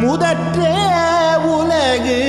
முதற்றே உலகு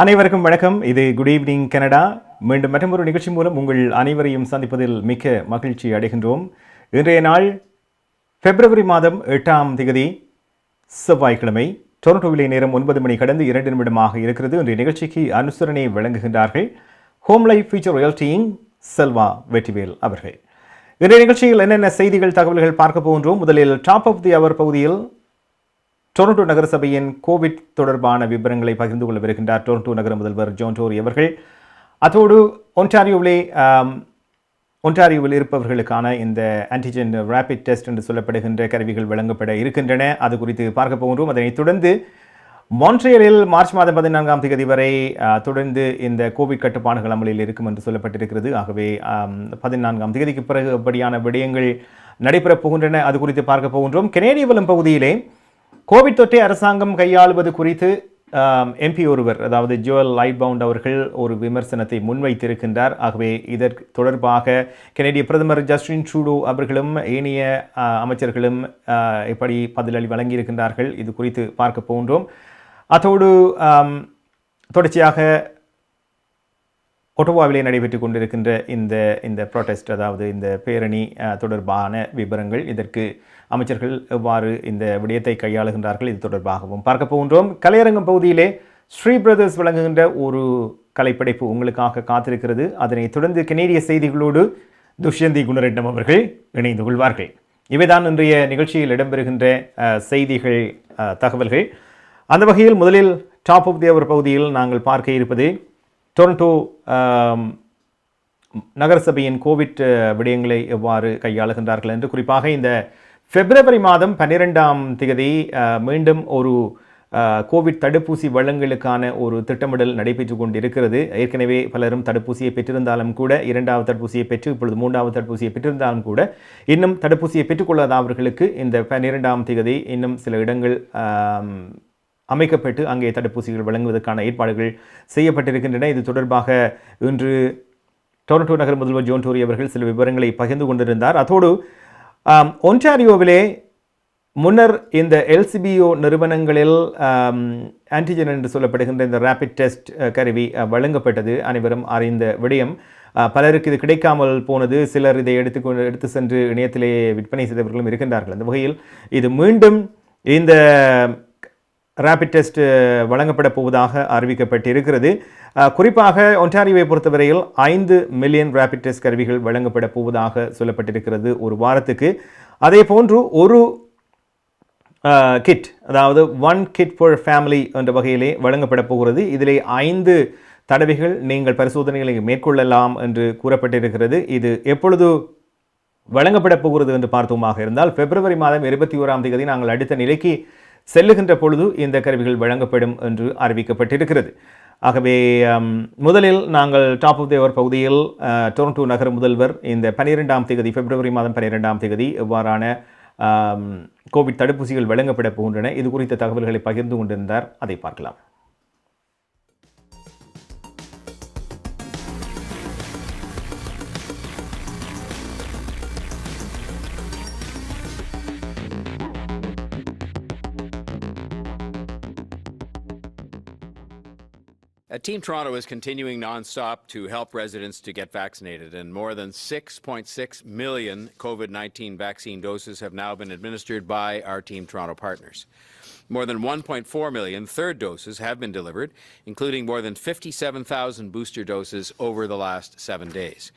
அனைவருக்கும் வணக்கம். இது குட் ஈவினிங் கனடா. மீண்டும் மற்றொரு நிகழ்ச்சி மூலம் உங்கள் அனைவரையும் சந்திப்பதில் மிக்க மகிழ்ச்சி அடைகின்றோம். இன்றைய நாள் பிப்ரவரி மாதம் 8ஆம் தேதி செவ்வாய்க்கிழமை. டொரண்டோவிலே நேரம் 9 மணி கடந்து 2 நிமிடமாக இருக்கிறது. இன்றைய நிகழ்ச்சிக்கு அனுசரணை வழங்குகின்றார்கள் ஹோம் லைஃப் ஃபியூச்சர் ரியல்டியின் செல்வா வெற்றிவேல் அவர்கள். இன்றைய நிகழ்ச்சியில் என்னென்ன செய்திகள் தகவல்கள் பார்க்க போகின்றோம். முதலில் டாப் ஆஃப் தி அவர் பகுதியில் டொரண்டோ நகரசபையின் கோவிட் தொடர்பான விவரங்களை பகிர்ந்து கொள்ளவிருக்கின்றார் டொரண்டோ நகர முதல்வர் ஜான் டோரி அவர்கள். அதோடு ஒன்டாரியோவில் இருப்பவர்களுக்கான இந்த ஆன்டிஜென் ரேபிட் டெஸ்ட் என்று சொல்லப்படுகின்ற கருவிகள் வழங்கப்பட இருக்கின்றன. அது குறித்து பார்க்க போகின்றோம். அதனைத் தொடர்ந்து மான்ட்ரியலில் மார்ச் மாதம் 14ஆம் தேதி வரை தொடர்ந்து இந்த கோவிட் கட்டுப்பாடுகள் அமலில் இருக்கும் என்று சொல்லப்பட்டிருக்கிறது. ஆகவே 14ஆம் தேதிக்கு பிறகு அப்படியான விடயங்கள் நடைபெறப் போகின்றன. அது குறித்து பார்க்க போகின்றோம். கனேடியவலம் பகுதியிலே கோவிட் தொற்றை அரசாங்கம் கையாளுவது குறித்து எம்பி ஒருவர், அதாவது ஜோயல் லைட்பவுண்ட் அவர்கள் ஒரு விமர்சனத்தை முன்வைத்திருக்கின்றார். ஆகவே இதற்கு தொடர்பாக கனேடிய பிரதமர் ஜஸ்டின் ட்ரூடோ அவர்களும் ஏனைய அமைச்சர்களும் எப்படி பதிலளி வழங்கியிருக்கின்றார்கள், இது குறித்து பார்க்க போகின்றோம். அதோடு தொடர்ச்சியாக ஒட்டோவாவிலே நடைபெற்று கொண்டிருக்கின்ற இந்த ப்ரொடெஸ்ட், அதாவது இந்த பேரணி தொடர்பான விவரங்கள், இதற்கு அமைச்சர்கள் எவ்வாறு இந்த விடயத்தை கையாளுகின்றார்கள், இது தொடர்பாகவும் பார்க்க போகின்றோம். கலையரங்கம் பகுதியிலே ஸ்ரீ பிரதர்ஸ் வழங்குகின்ற ஒரு கலைப்படைப்பு உங்களுக்காக காத்திருக்கிறது. அதனைத் தொடர்ந்து கனேடிய செய்திகளோடு துஷ்யந்தி குணரெட்னம் அவர்கள் இணைந்து கொள்வார்கள். இவைதான் இன்றைய நிகழ்ச்சியில் இடம்பெறுகின்ற செய்திகள், தகவல்கள். அந்த வகையில் முதலில் டாப் ஆஃப் தி அவர் பகுதியில் நாங்கள் பார்க்க இருப்பது டொரண்டோ நகரசபையின் கோவிட் விடயங்களை எவ்வாறு கையாளுகின்றார்கள் என்று. குறிப்பாக இந்த பிப்ரவரி மாதம் 12ஆம் தேதி மீண்டும் ஒரு கோவிட் தடுப்பூசி வழங்கலுக்கான ஒரு திட்டமிடல் நடைபெற்று கொண்டிருக்கிறது. ஏற்கனவே பலரும் தடுப்பூசியை பெற்றிருந்தாலும் கூட, 2வது தடுப்பூசியை பெற்று இப்பொழுது 3வது தடுப்பூசியை பெற்றிருந்தாலும் கூட, இன்னும் தடுப்பூசியை பெற்றுக்கொள்ளாதவர்களுக்கு இந்த 12ஆம் தேதி இன்னும் சில இடங்கள் அமைக்கப்பட்டு அங்கே தடுப்பூசிகள் வழங்குவதற்கான ஏற்பாடுகள் செய்யப்பட்டிருக்கின்றன. இது தொடர்பாக இன்று டொரண்டோ நகர முதல்வர் ஜான் டோரி அவர்கள் சில விவரங்களை பகிர்ந்து கொண்டிருந்தார். அதோடு ஒன்டாரியோவிலே முன்னர் இந்த எல்சிபிஓ நிறுவனங்களில் ஆன்டிஜென் என்று சொல்லப்படுகின்ற இந்த ரேபிட் டெஸ்ட் கருவி வழங்கப்பட்டது. அனைவரும் அறிந்த விடயம். பலருக்கு இது கிடைக்காமல் போனது. சிலர் இதை எடுத்து சென்று இணையத்திலே விற்பனை செய்தவர்களும் இருக்கின்றார்கள். அந்த வகையில் இது மீண்டும் இந்த ரேபிட் டெஸ்ட் வழங்கப்பட போவதாக அறிவிக்கப்பட்டிருக்கிறது. குறிப்பாக ஒன்டாரியோவை பொறுத்தவரையில் 5 மில்லியன் ரேபிட் டெஸ்ட் கருவிகள் வழங்கப்பட போவதாக சொல்லப்பட்டிருக்கிறது ஒரு வாரத்துக்கு. அதே போன்று ஒரு கிட், அதாவது 1 கிட் ஃபார் ஃபேமிலி என்ற வகையிலே வழங்கப்பட போகிறது. இதிலே 5 தடவைகள் நீங்கள் பரிசோதனைகளை மேற்கொள்ளலாம் என்று கூறப்பட்டிருக்கிறது. இது எப்பொழுது வழங்கப்பட போகிறது என்று பார்த்தோமாக இருந்தால் பிப்ரவரி மாதம் 21ஆம் தேதி நாங்கள் அடுத்த நிலைக்கு செல்லுகின்ற பொழுது இந்த கருவிகள் வழங்கப்படும் என்று அறிவிக்கப்பட்டிருக்கிறது. ஆகவே முதலில் நாங்கள் டாப் ஆஃப் தி அவர் பகுதியில் டொரண்டோ நகர முதல்வர் இந்த 12ஆம் தேதி பிப்ரவரி மாதம் 12ஆம் தேதி எவ்வாறான கோவிட் தடுப்பூசிகள் வழங்கப்பட போகின்றன, இது குறித்த தகவல்களை பகிர்ந்து கொண்டிருந்தார். அதை பார்க்கலாம். Team Toronto is continuing non-stop to help residents to get vaccinated, and more than 6.6 million COVID-19 vaccine doses have now been administered by our Team Toronto partners. More than 1.4 million third doses have been delivered, including more than 57,000 booster doses over the last 7 days.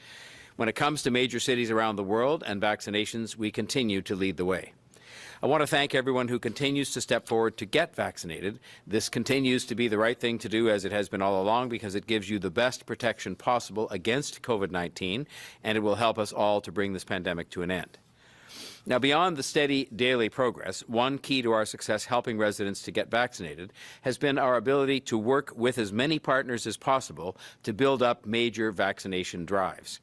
When it comes to major cities around the world and vaccinations, we continue to lead the way. I want to thank everyone who continues to step forward to get vaccinated. This continues to be the right thing to do, as it has been all along, because it gives you the best protection possible against COVID-19, and it will help us all to bring this pandemic to an end. Now, beyond the steady daily progress, one key to our success helping residents to get vaccinated has been our ability to work with as many partners as possible to build up major vaccination drives.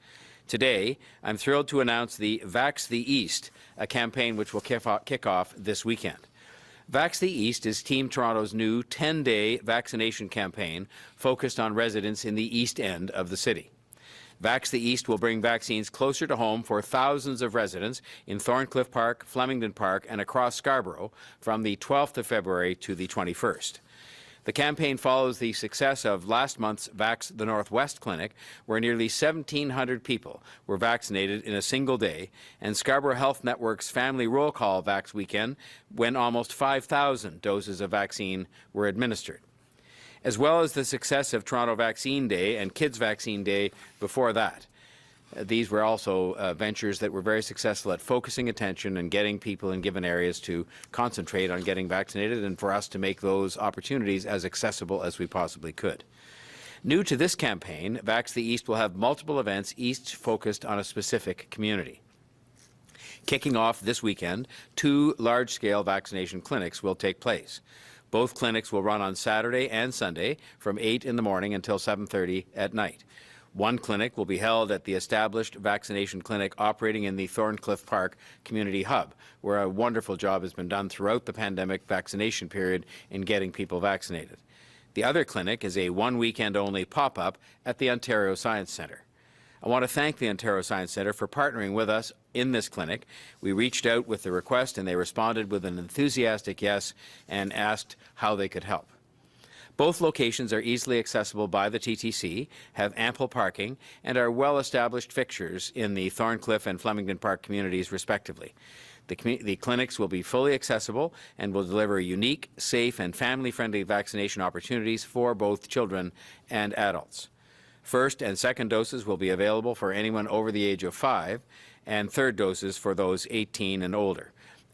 Today, I'm thrilled to announce the Vax the East, a campaign which will kick off this weekend. Vax the East is Team Toronto's new 10-day vaccination campaign focused on residents in the east end of the city. Vax the East will bring vaccines closer to home for thousands of residents in Thorncliffe Park, Flemington Park, and across Scarborough from the 12th of February to the 21st. The campaign follows the success of last month's Vax the Northwest clinic, where nearly 1,700 people were vaccinated in a single day, and Scarborough Health Network's Family Roll Call Vax weekend, when almost 5,000 doses of vaccine were administered, as well as the success of Toronto Vaccine Day and Kids Vaccine Day before that. These were also ventures that were very successful at focusing attention and getting people in given areas to concentrate on getting vaccinated, and for us to make those opportunities as accessible as we possibly could. New to this campaign, Vax the East will have multiple events, each focused on a specific community. Kicking off this weekend, 2 large-scale vaccination clinics will take place. Both clinics will run on Saturday and Sunday from 8 in the morning until 7:30 at night. One clinic will be held at the established vaccination clinic operating in the Thorncliffe Park Community Hub, where a wonderful job has been done throughout the pandemic vaccination period in getting people vaccinated. The other clinic is a one-weekend-only pop-up at the Ontario Science Centre. I want to thank the Ontario Science Centre for partnering with us in this clinic. We reached out with the request, and they responded with an enthusiastic yes and asked how they could help. Both locations are easily accessible by the TTC, have ample parking, and are well-established fixtures in the Thorncliffe and Flemington Park communities, respectively. The clinics will be fully accessible and will deliver unique, safe, and family-friendly vaccination opportunities for both children and adults. First and second doses will be available for anyone over the age of 5, and third doses for those 18 and older.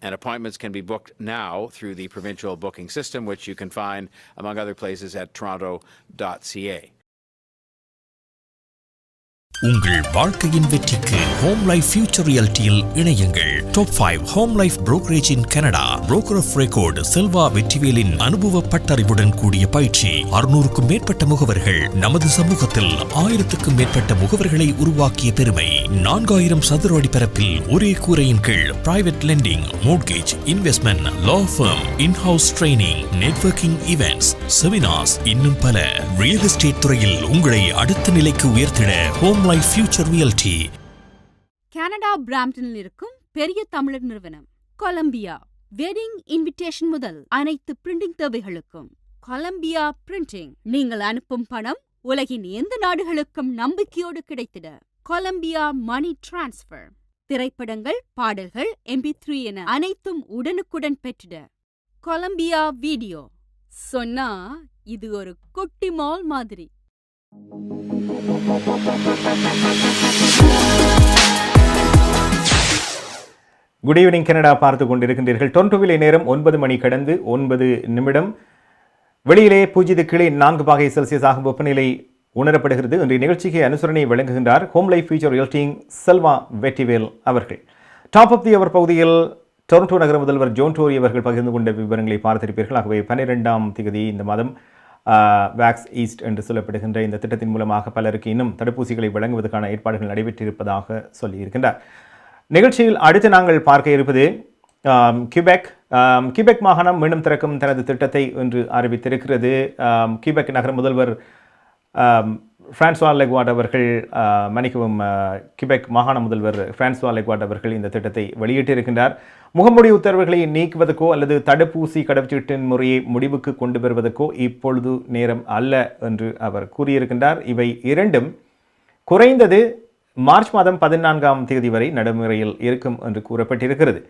And appointments can be booked now through the provincial booking system, which you can find, among other places, at toronto.ca. உங்கள் வாழ்க்கையின் வெற்றிக்கு home life future ரியாலிட்டியில் இணையுங்கள். Top 5 home life brokerage in Canada. Broker of record Selva வெற்றிவேலின் அனுபவ பட்டறிவுடன் கூடிய பயிற்சி. 600க்கும் மேற்பட்ட முகவர்கள் நமது சமூகத்தில் 1000க்கும் மேற்பட்ட முகவர்களை உருவாக்கிய பெருமை. 4000 சதுர அடி பரப்பில் ஒரே கூரையின் கீழ் private lending, mortgage, investment, law firm, in house training, networking events, seminars, இன்னும் பல. ரியல் எஸ்டேட் துறையில் உங்களை அடுத்த நிலைக்கு உயர்த்திட home life future realty. Canada பிராம்ப்டனில் இருக்கும் பெரிய தமிழர் நிறுவனம் கொலம்பியா. வெட்டிங் இன்விடேஷன் முதல் அனைத்து பிரிண்டிங் தேவைகளுக்கும் கொலம்பியா பிரிண்டிங். நீங்கள் அனுப்பும் பணம் உலகின் எந்த நாடுகளுக்கும் நம்பிக்கையோடு கிடைத்திட கொலம்பியா மணி டிரான்ஸ்ஃபர். திரைப்படங்கள், பாடல்கள், MP3 என அனைத்தும் உடனுக்குடன் பெற்றிட கொலம்பியா வீடியோ. சொன்னா இது ஒரு குட்டி மால் மாதிரி. குட் ஈவினிங் கனடா பார்த்து கொண்டிருக்கின்றீர்கள். டொரண்டோவிலே நேரம் 9 மணி கடந்து 9 நிமிடம். வெளியிலே 0.4 பாகை செல்சியஸ் ஆகும் வெப்பநிலை உணரப்படுகிறது. இன்றைய நிகழ்ச்சிக்கு அனுசரணை வழங்குகின்றார் ஹோம் லைஃப் ஃபியூச்சர் ரியாலிட்டிங் செல்வா வெற்றிவேல் அவர்கள். டாப் ஆஃப் தி அவர் பகுதியில் டொரண்டோ நகர முதல்வர் ஜோன் டோரி அவர்கள் பகிர்ந்து கொண்ட விவரங்களை பார்த்திருப்பீர்கள். ஆகவே 12ஆம் தேதி இந்த மாதம் வேக்ஸ் ஈஸ்ட் என்று சொல்லப்படுகின்ற இந்த திட்டத்தின் மூலமாக பலருக்கு இன்னும் தடுப்பூசிகளை வழங்குவதற்கான ஏற்பாடுகள் நடைபெற்றிருப்பதாக சொல்லியிருக்கின்றார். நிகழ்ச்சியில் அடுத்து நாங்கள் பார்க்க இருப்பது கியூபெக் மாகாணம் மீண்டும் திறக்கும் தனது திட்டத்தை இன்று அறிவித்திருக்கிறது. கியூபெக் நகர முதல்வர் பிரான்சுவா லெக்வாட் அவர்கள் மன்னிக்கவும் கிபெக் மாகாண முதல்வர் பிரான்சுவா லெக்வாட் அவர்கள் இந்த திட்டத்தை வெளியிட்டிருக்கின்றார். முகமூடி உத்தரவுகளை நீக்குவதற்கோ அல்லது தடுப்பூசி கடவுச்சீட்டின் முறையை முடிவுக்கு கொண்டு வருவதற்கோ இப்பொழுது நேரம் அல்ல என்று அவர் கூறியிருக்கின்றார். இவை இரண்டும் குறைந்தது மார்ச் மாதம் 14ஆம் தேதி வரை நடைமுறையில் இருக்கும் என்று கூறப்பட்டிருக்கிறது.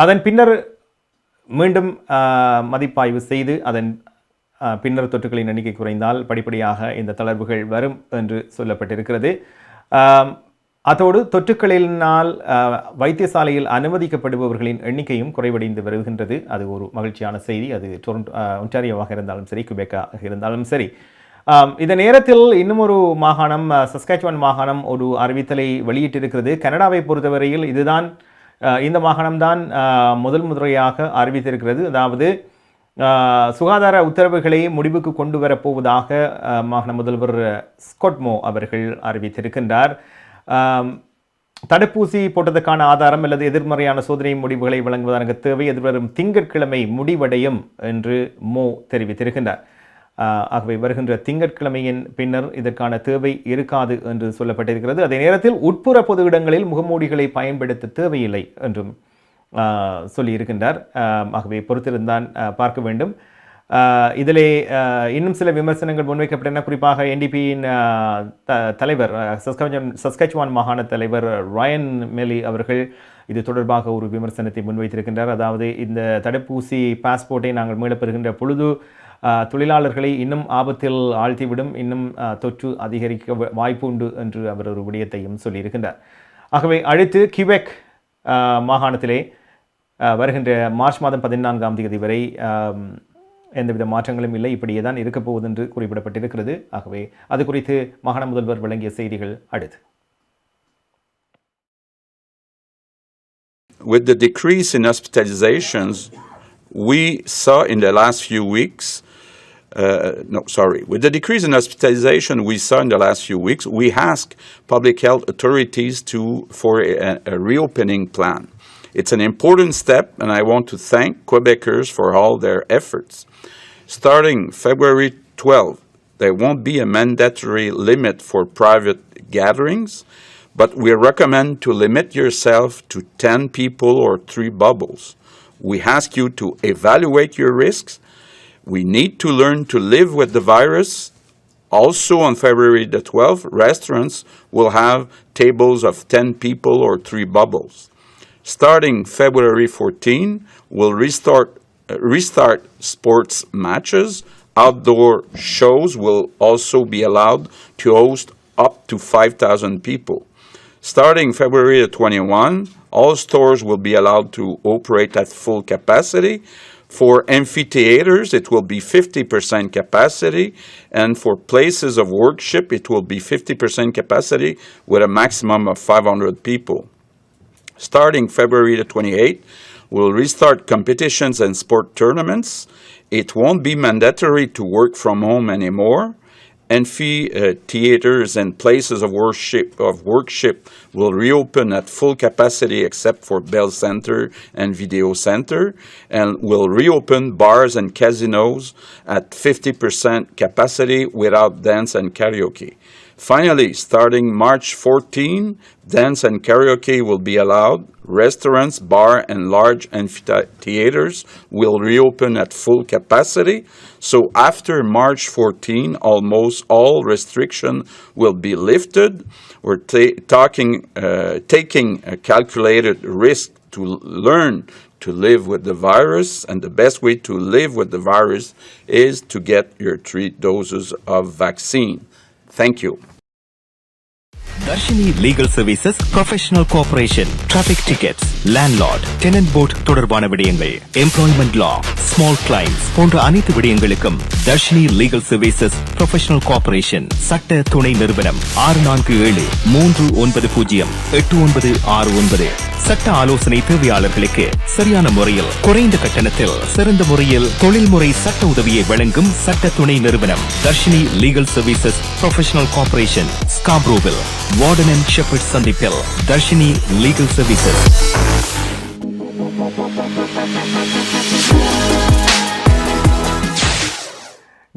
அதன் பின்னர் மீண்டும் மதிப்பாய்வு செய்து அதன் பின்னர் தொற்றுகளின் எண்ணிக்கை குறைந்தால் படிப்படியாக இந்த தளர்வுகள் வரும் என்று சொல்லப்பட்டிருக்கிறது. அதோடு தொற்றுக்களினால் வைத்தியசாலையில் அனுமதிக்கப்படுபவர்களின் எண்ணிக்கையும் குறைவடைந்து வருகின்றது. அது ஒரு மகிழ்ச்சியான செய்தி. அது ஒன்டாரியோவாக இருந்தாலும் சரி, கிபெக்காக இருந்தாலும் சரி. இந்த நேரத்தில் இன்னும் ஒரு மாகாணம், சஸ்காச்சுவான் மாகாணம் ஒரு அறிவித்தலை வெளியிட்டிருக்கிறது. கனடாவை பொறுத்தவரையில் இதுதான் இந்த மாகாணம்தான் முதல் முறையாக அறிவித்திருக்கிறது. அதாவது சுகாதார உத்தரவுகளை முடிவுக்கு கொண்டு வரப்போவதாக மாகாண முதல்வர் ஸ்கொட்மோ அவர்கள் அறிவித்திருக்கின்றார். தடுப்பூசி போட்டதற்கான ஆதாரம் அல்லது எதிர்மறையான சோதனை முடிவுகளை வழங்குவதற்கு தேவை எதிர்வரும் திங்கட்கிழமை முடிவடையும் என்று மோ தெரிவித்திருக்கின்றார். ஆகவே வருகின்ற திங்கட்கிழமையின் பின்னர் இதற்கான தேவை இருக்காது என்று சொல்லப்பட்டிருக்கிறது. அதே நேரத்தில் உட்புற பொது இடங்களில் முகமூடிகளை பயன்படுத்த தேவையில்லை என்றும் சொல்லியிருக்கின்றார். ஆகவே பொறுத்திருந்தான் பார்க்க வேண்டும். இதிலே இன்னும் சில விமர்சனங்கள் முன்வைக்கப்பட்டன. குறிப்பாக NDPயின் தலைவர், சஸ்காச்சுவான் மாகாண தலைவர் ராயன் மெலி அவர்கள் இது தொடர்பாக ஒரு விமர்சனத்தை முன்வைத்திருக்கின்றார். அதாவது இந்த தடுப்பூசி பாஸ்போர்ட்டை நாங்கள் மீளப்பெறுகின்ற பொழுது தொழிலாளர்களை இன்னும் ஆபத்தில் ஆழ்த்திவிடும், இன்னும் தொற்று அதிகரிக்க வாய்ப்பு உண்டு என்று அவர் ஒரு விடயத்தையும் சொல்லியிருக்கின்றார். ஆகவே அடுத்து கிபெக் மாகாணத்திலே வருகின்ற மார்ச் மாதம் 14ஆம் தேதி வரை எந்தவித மாற்றங்களும் இல்லை, இப்படியே தான் இருக்கப் போவது என்று குறிப்பிடப்பட்டிருக்கிறது. ஆகவே அது குறித்து மாகாண முதல்வர் வழங்கிய செய்திகள் அடுத்து. With the decrease in hospitalizations we saw in the last few weeks, with the decrease in hospitalization we saw in the last few weeks, we asked public health authorities for a reopening plan. It's an important step, and I want to thank Quebecers for all their efforts. Starting February 12th, there won't be a mandatory limit for private gatherings, but we recommend to limit yourself to 10 people or 3 bubbles. We ask you to evaluate your risks. We need to learn to live with the virus. Also on February the 12th, restaurants will have tables of 10 people or 3 bubbles. Starting February 14, we'll restart sports matches. Outdoor shows will also be allowed to host up to 5,000 people. Starting February 21, all stores will be allowed to operate at full capacity. For amphitheaters, it will be 50% capacity, and for places of worship, it will be 50% capacity with a maximum of 500 people. Starting February 28, we'll restart competitions and sport tournaments. It won't be mandatory to work from home anymore. Amphitheaters and places of worship will reopen at full capacity except for Bell Center and Video Center, and will reopen bars and casinos at 50% capacity without dance and karaoke. Finally, starting March 14, dance and karaoke will be allowed. Restaurants, bar, and large amphitheaters will reopen at full capacity. So after March 14, almost all restriction will be lifted. We're taking a calculated risk to learn to live with the virus, and the best way to live with the virus is to get your 3 doses of vaccine. Thank you. Darshini Legal Services Professional Cooperation, Traffic Tickets, Landlord, Tenant Board தொடர்பான விடயங்கள், Employment Law, Small Claims போன்ற அனைத்து விடயங்களுக்கும் Darshini Legal Services Professional Cooperation சட்ட துணை நிறுவனம் 647-390-8969. சட்ட ஆலோசனை தேவையாளர்களுக்கு சரியான முறையில் குறைந்த கட்டணத்தில் சிறந்த முறையில் தொழில்முறை சட்ட உதவியை வழங்கும் சட்ட துணை நிறுவனம் Darshini Legal Services Professional Cooperation, Scarborough, Warden and Shepherd சந்திப்பில் Darshini Legal Services.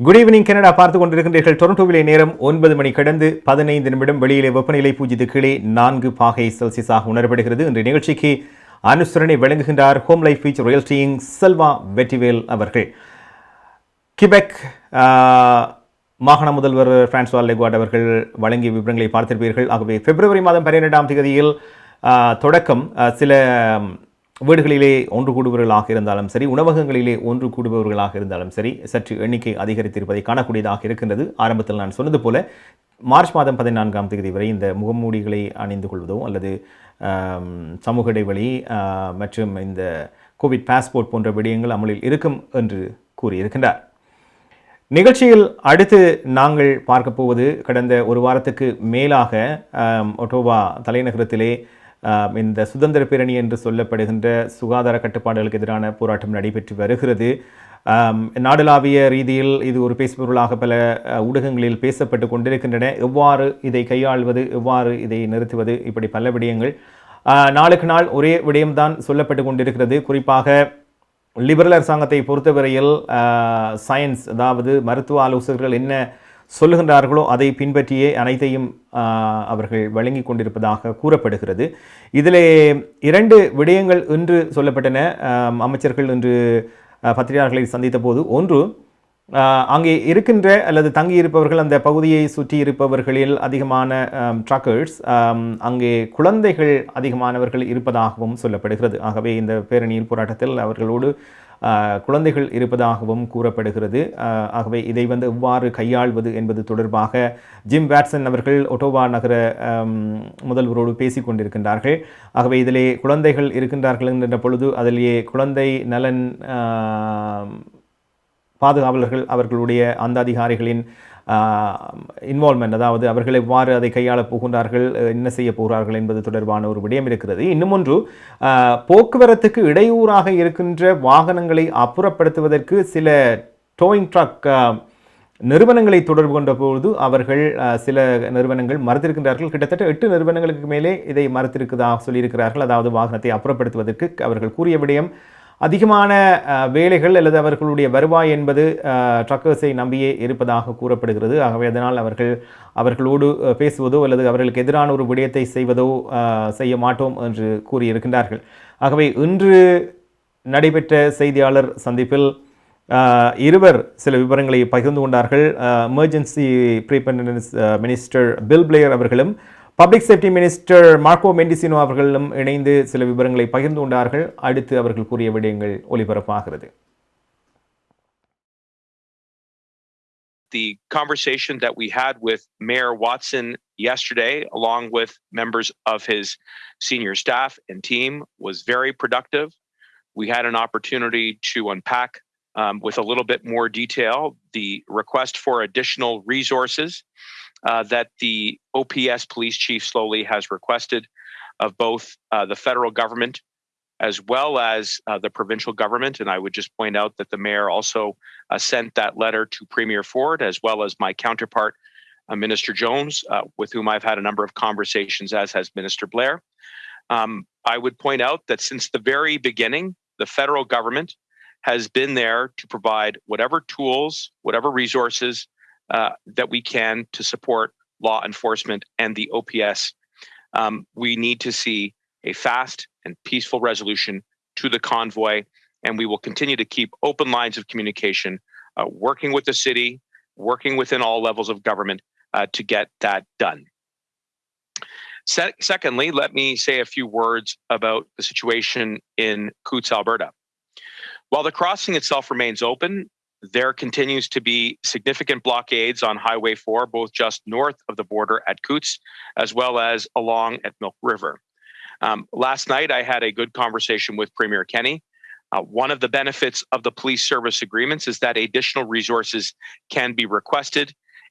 Good evening Canada பார்த்து கொண்டிருக்கின்றீர்கள். டொரண்டோவிலே நேரம் 9 மணி கடந்து 15 நிமிடம். வெளியிலே வெப்பநிலை 0 கீழே 4 பாகை செல்சியஸாக உணரப்படுகிறது. இன்றைய நிகழ்ச்சிக்கு அனுசரணை வழங்குகின்றார் ஹோம் லைஃப் ஃபீச்சர் ரியல்டியின் செல்வா வெற்றிவேல் அவர்கள். கிபெக் மாகாண முதல்வர் பிரான்சுவா லெகார்ட் அவர்கள் வழங்கிய விவரங்களை பார்த்திருப்பீர்கள். ஆகவே பிப்ரவரி மாதம் 12ஆம் தேதியில் தொடக்கம் சில வீடுகளிலே ஒன்று கூடுபவர்களாக இருந்தாலும் சரி, உணவகங்களிலே ஒன்று கூடுபவர்களாக இருந்தாலும் சரி, சற்று எண்ணிக்கை அதிகரித்திருப்பதை காணக்கூடியதாக இருக்கின்றது. ஆரம்பத்தில் நான் சொன்னது போல மார்ச் மாதம் 14ஆம் தேதி வரை இந்த முகமூடிகளை அணிந்து கொள்வதோ அல்லது சமூக இடைவெளி மற்றும் இந்த கோவிட் பாஸ்போர்ட் போன்ற விடயங்கள் அமலில் இருக்கும் என்று கூறியிருக்கின்றார். நிகழ்ச்சியில் அடுத்து நாங்கள் பார்க்க போவது கடந்த ஒரு வாரத்துக்கு மேலாக ஒட்டோவா தலைநகரத்திலே இந்த சுதந்திர பேரணி என்று சொல்லப்படுகின்ற சுகாதார கட்டுப்பாடுகளுக்கு எதிரான போராட்டம் நடைபெற்று வருகிறது. நாடளாவிய ரீதியில் இது ஒரு பேசுபொருளாக பல ஊடகங்களில் பேசப்பட்டு கொண்டிருக்கின்றன. எவ்வாறு இதை கையாள்வது, எவ்வாறு இதை நிறுத்துவது, இப்படி பல விடயங்கள் நாளுக்கு நாள் ஒரே விடயம்தான் சொல்லப்பட்டு கொண்டிருக்கிறது. குறிப்பாக லிபரல் அரசாங்கத்தை பொறுத்தவரையில் சயின்ஸ், அதாவது மருத்துவ ஆலோசகர்கள் என்ன சொல்லுகின்றார்களோ அதை பின்பற்றியே அனைத்தையும் அவர்கள் வழங்கி கொண்டிருப்பதாக கூறப்படுகிறது. இதிலே 2 விடயங்கள் இன்று சொல்லப்பட்டன. அமைச்சர்கள் இன்று பத்திரிகையாளர்களை சந்தித்த போது, ஒன்று, அங்கே இருக்கின்ற அல்லது தங்கியிருப்பவர்கள், அந்த பகுதியை சுற்றி இருப்பவர்களில் அதிகமான ட்ரக்கர்ஸ், அங்கே குழந்தைகள் அதிகமானவர்கள் இருப்பதாகவும் சொல்லப்படுகிறது. ஆகவே இந்த பேரணியில் போராட்டத்தில் அவர்களோடு குழந்தைகள் இருப்பதாகவும் கூறப்படுகிறது. ஆகவே இதை எவ்வாறு கையாள்வது என்பது தொடர்பாக ஜிம் வாட்சன் அவர்கள் ஒட்டோவா நகர முதல்வரோடு பேசிக் கொண்டிருக்கின்றார்கள். ஆகவே இதிலே குழந்தைகள் இருக்கின்றார்கள் என்ற பொழுது அதிலேயே குழந்தை நலன் பாதுகாவலர்கள் அவர்களுடைய அந்த அதிகாரிகளின் இன்வால்மெண்ட், அதாவது அவர்கள் எவ்வாறு அதை கையாளப் போகின்றார்கள், என்ன செய்ய போகிறார்கள் என்பது தொடர்பான ஒரு விடயம் இருக்கிறது. இன்னும் ஒன்று, போக்குவரத்துக்கு இடையூறாக இருக்கின்ற வாகனங்களை அப்புறப்படுத்துவதற்கு சில டோயிங் ட்ரக் நிறுவனங்களை தொடர்பு கொண்ட பொழுது அவர்கள் சில நிறுவனங்கள் மறுத்திருக்கின்றார்கள். கிட்டத்தட்ட 8 நிறுவனங்களுக்கு மேலே இதை மறுத்திருக்கிறதாக சொல்லியிருக்கிறார்கள். அதாவது வாகனத்தை அப்புறப்படுத்துவதற்கு அவர்கள் கூறிய விடயம், அதிகமான வேலைகள் அல்லது அவர்களுடைய வருவாய் என்பது ட்ரக்கர்ஸை நம்பியே இருப்பதாக கூறப்படுகிறது. ஆகவே அதனால் அவர்களோடு பேசுவதோ அல்லது அவர்களுக்கு எதிரான ஒரு விடயத்தை செய்வதோ செய்ய மாட்டோம் என்று கூறியிருக்கின்றார்கள். ஆகவே இன்று நடைபெற்ற செய்தியாளர் சந்திப்பில் இருவர் சில விவரங்களை பகிர்ந்து கொண்டார்கள். Emergency preparedness minister bill player அவர்களும் பப்ளிக் சேஃப்டி மினிஸ்டர் மார்க்கோ மெண்டிசினோ அவர்களும் இணைந்து சில விவரங்களை பகிர்ந்து கொண்டார்கள். அடுத்து அவர்கள் கூறிய விடயங்கள் ஒளிபரப்பாகிறது. The conversation that we had with Mayor Watson yesterday, along with members of his senior staff and team, was very productive. We had an opportunity to unpack with a little bit more detail the request for additional resources that the OPS police chief slowly has requested of both the federal government as well as the provincial government. And I would just point out that the mayor also sent that letter to Premier Ford as well as my counterpart, Minister Jones, with whom I've had a number of conversations, as has Minister Blair. I would point out that since the very beginning, the federal government has been there to provide whatever tools, whatever resources that we can to support law enforcement and the OPS. We need to see a fast and peaceful resolution to the convoy, and we will continue to keep open lines of communication, working with the city, working within all levels of government to get that done. Secondly, let me say a few words about the situation in Coutts, Alberta. While the crossing itself remains open, there continues to be significant blockades on Highway 4, both just north of the border at Coutts, as well as along at Milk River. Last night, I had a good conversation with Premier Kenney. One of the benefits of the police service agreements is that additional resources can be requested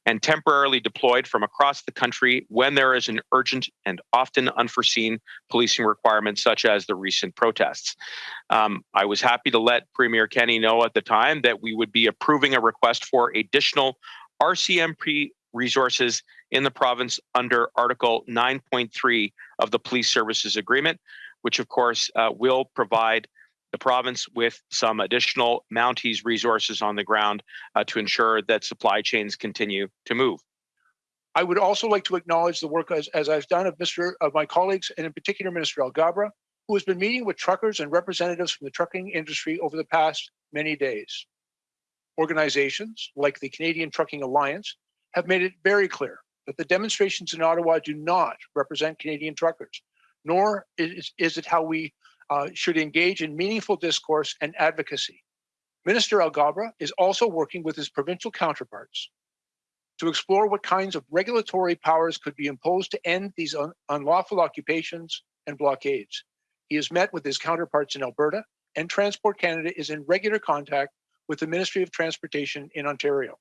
and temporarily deployed from across the country when there is an urgent and often unforeseen policing requirement, such as the recent protests. I was happy to let Premier Kenney know at the time that we would be approving a request for additional RCMP resources in the province under Article 9.3 of the Police Services Agreement, which of course will provide the province with some additional Mounties resources on the ground to ensure that supply chains continue to move. I would also like to acknowledge the work as I've done of my colleagues, and in particular Minister Alghabra, who has been meeting with truckers and representatives from the trucking industry over the past many days. Organizations like the Canadian Trucking Alliance have made it very clear that the demonstrations in Ottawa do not represent Canadian truckers, nor is it how we should engage in meaningful discourse and advocacy. Minister Alghabra is also working with his provincial counterparts to explore what kinds of regulatory powers could be imposed to end these unlawful occupations and blockades. He has met with his counterparts in Alberta, and Transport Canada is in regular contact with the Ministry of Transportation in Ontario.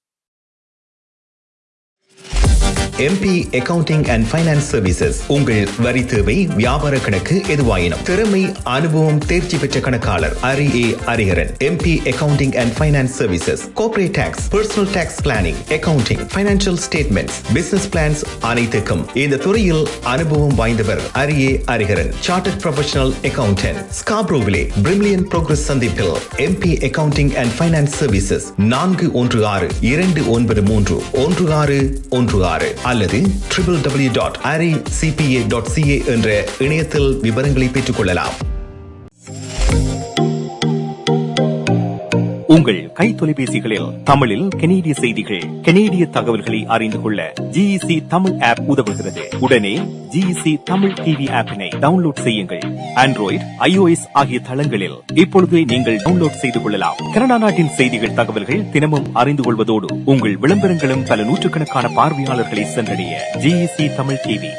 MP Accounting and Finance Services உங்கள் வரி தேவை வியாபார கணக்கு எதுவாயினும் திறமை அனுபவம் தேர்ச்சி பெற்ற கணக்காளர் அரி Ariharan MP Accounting and Finance Services Corporate Tax, Personal Tax Planning, Accounting, Financial Statements, Business Plans அனைத்துக்கும் இந்த துறையில் அனுபவம் வாய்ந்தவர் அரி Ariharan Chartered Professional Accountant ஸ்காப்ரோவிலே பிரிமிலியன் progress சந்திப்பில் MP Accounting and Finance Services 416-293-1616 அல்லது www.aricpa.ca என்ற இணையத்தில் விவரங்களை பெற்றுக் கொள்ளலாம். உங்கள் கை தொலைபேசிகளில் தமிழில் கனேடிய செய்திகள், கனேடிய தகவல்களை அறிந்து கொள்ள GEC தமிழ் ஆப் உதவுகிறது. உடனே GEC தமிழ் டிவி ஆப்பினை டவுன்லோட் செய்யுங்கள். ஆண்ட்ராய்டு, iOS ஆகிய தளங்களில் இப்பொழுதே நீங்கள் டவுன்லோட் செய்து கொள்ளலாம். கனடா நாட்டின் செய்திகள், தகவல்கள் தினமும் அறிந்து கொள்வதோடு உங்கள் விளம்பரங்களும் பல நூற்றுக்கணக்கான பார்வையாளர்களை சென்றடைய GEC Tamil TV.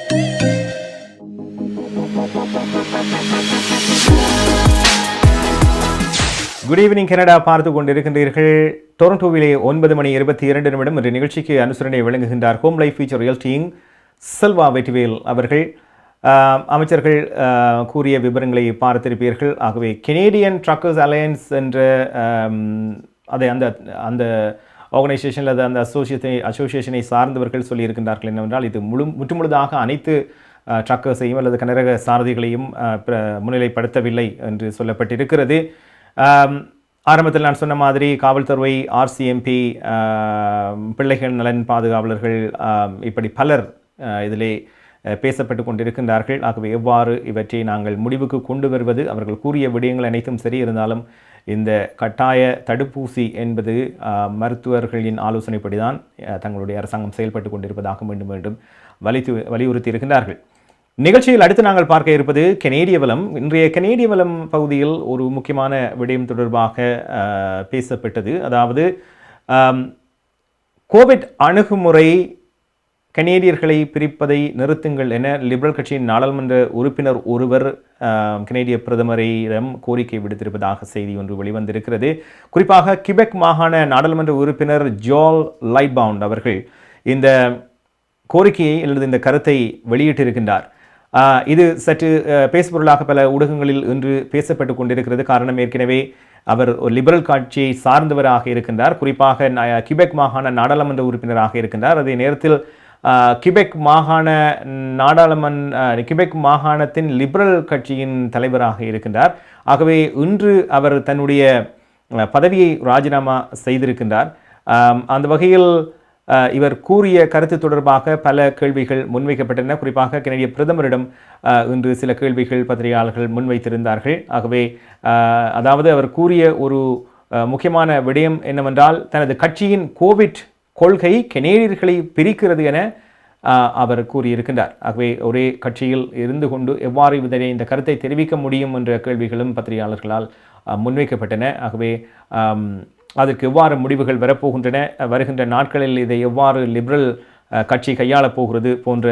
Good evening Canada பார்த்து கொண்டிருக்கின்றீர்கள். டொரண்டோவிலே 9:22 என்ற நிகழ்ச்சிக்கு அனுசரணை வழங்குகின்றார் ஹோம் லைஃப் ஃபியூச்சர் ரியல்டியின் செல்வா வெற்றிவேல் அவர்கள். அமைச்சர்கள் கூறிய விவரங்களை பார்த்திருப்பீர்கள். ஆகவே கெனேடியன் ட்ரக்கர்ஸ் அலையன்ஸ் என்ற அந்த ஆர்கனைசேஷனில் அந்த அசோசியேஷனை சார்ந்தவர்கள் சொல்லியிருக்கின்றார்கள் என்னவென்றால், இது முற்றுமுழுதாக அனைத்து ட்ரக்கர்ஸையும் அல்லது கனரக சாரதிகளையும் முன்னிலைப்படுத்தவில்லை என்று சொல்லப்பட்டிருக்கிறது. ஆரம்பத்தில் நான் சொன்ன மாதிரி காவல்துறை, RCMP, பிள்ளைகள் நலன் பாதுகாவலர்கள், இப்படி பலர் இதிலே பேசப்பட்டு கொண்டிருக்கின்றார்கள். ஆகவே எவ்வாறு இவற்றை நாங்கள் முடிவுக்கு கொண்டு வருவது, அவர்கள் கூறிய விடயங்கள் அனைத்தும் சரி இருந்தாலும் இந்த கட்டாய தடுப்பூசி என்பது மருத்துவர்களின் ஆலோசனைப்படி தான் தங்களுடைய அரசாங்கம் செயல்பட்டு கொண்டிருப்பதாக மீண்டும் மீண்டும் வலியுறுத்தி இருக்கின்றார்கள். நிகழ்ச்சியில் அடுத்து நாங்கள் பார்க்க இருப்பது கெனேடிய வளம். இன்றைய கெனேடிய வளம் பகுதியில் ஒரு முக்கியமான விடயம் தொடர்பாக பேசப்பட்டது. அதாவது கோவிட் அணுகுமுறை கனேடியர்களை பிரிப்பதை நிறுத்துங்கள் என லிபரல் கட்சியின் நாடாளுமன்ற உறுப்பினர் ஒருவர் கனேடிய பிரதமரிடம் கோரிக்கை விடுத்திருப்பதாக செய்தி ஒன்று வெளிவந்திருக்கிறது. குறிப்பாக கிபெக் மாகாண நாடாளுமன்ற உறுப்பினர் ஜோல் லைட்பவுண்ட் அவர்கள் இந்த கோரிக்கையை அல்லது இந்த கருத்தை வெளியிட்டிருக்கின்றார். இது சற்று பேசுபொருளாக பல ஊடகங்களில் இன்று பேசப்பட்டு கொண்டிருக்கிறது. காரணம், ஏற்கனவே அவர் ஒரு லிபரல் கட்சியை சார்ந்தவராக இருக்கின்றார். குறிப்பாக கிபெக் மாகாண நாடாளுமன்ற உறுப்பினராக இருக்கின்றார். அதே நேரத்தில் கிபெக் மாகாணத்தின் லிபரல் கட்சியின் தலைவராக இருக்கின்றார். ஆகவே இன்று அவர் தன்னுடைய பதவியை ராஜினாமா செய்திருக்கின்றார். அந்த வகையில் இவர் கூறிய கருத்து தொடர்பாக பல கேள்விகள் முன்வைக்கப்பட்டன. குறிப்பாக கனேடிய பிரதமரிடம் இன்று சில கேள்விகள் பத்திரிகையாளர்கள் முன்வைத்திருந்தார்கள். ஆகவே அதாவது அவர் கூறிய ஒரு முக்கியமான விடயம் என்னவென்றால், தனது கட்சியின் கோவிட் கொள்கை கனேடியர்களை பிரிக்கிறது என அவர் கூறியிருக்கின்றார். ஆகவே ஒரே கட்சியில் இருந்து கொண்டு எவ்வாறு இதனை இந்த கருத்தை தெரிவிக்க முடியும் என்ற கேள்விகளும் பத்திரிகையாளர்களால் முன்வைக்கப்பட்டன. ஆகவே அதற்கு எவ்வாறு முடிவுகள் வரப்போகின்றன, வருகின்ற நாட்களில் இதை எவ்வாறு லிபரல் கட்சி கையாளப் போகிறது போன்ற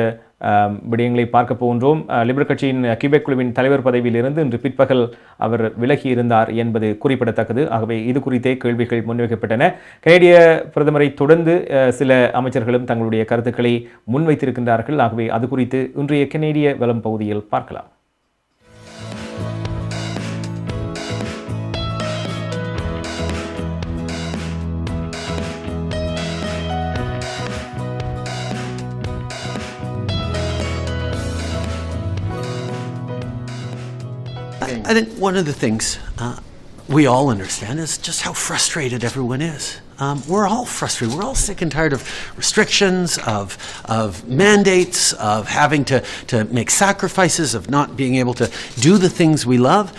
விடயங்களை பார்க்க போகின்றோம். லிபரல் கட்சியின் கிபெக் குழுவின் தலைவர் பதவியிலிருந்து இன்று பிற்பகல் அவர் விலகி இருந்தார் என்பது குறிப்பிடத்தக்கது. ஆகவே இது குறித்தே கேள்விகள் முன்வைக்கப்பட்டன. கனேடிய பிரதமரை தொடர்ந்து சில அமைச்சர்களும் தங்களுடைய கருத்துக்களை முன்வைத்திருக்கின்றார்கள். ஆகவே அது குறித்து இன்றைய கனேடிய வளம் பகுதியில் பார்க்கலாம். I think one of the things we all understand is just how frustrated everyone is. We're all frustrated. We're all sick and tired of restrictions, of mandates, of having to make sacrifices, of not being able to do the things we love.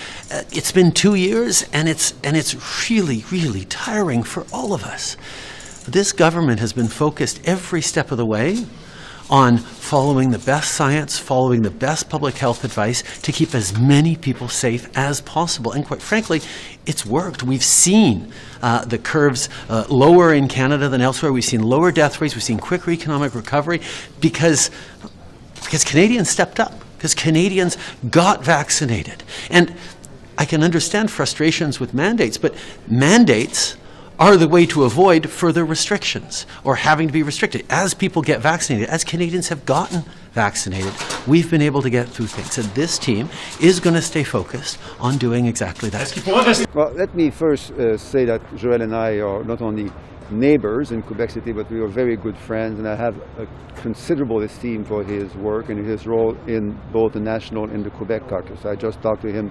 It's been 2 years, and it's really, really tiring for all of us. This government has been focused every step of the way on following the best science, following the best public health advice to keep as many people safe as possible. And quite frankly, it's worked. We've seen the curves lower in Canada than elsewhere. We've seen lower death rates. We've seen quicker economic recovery because Canadians stepped up, because Canadians got vaccinated. And I can understand frustrations with mandates, but mandates are the way to avoid further restrictions or having to be restricted. As people get vaccinated, as Canadians have gotten vaccinated, we've been able to get through things. And this team is going to stay focused on doing exactly that. Well, let me first say that Joël and I are not only neighbors in Quebec City, but we are very good friends, and I have a considerable esteem for his work and his role in both the national and the Quebec caucus. I just talked to him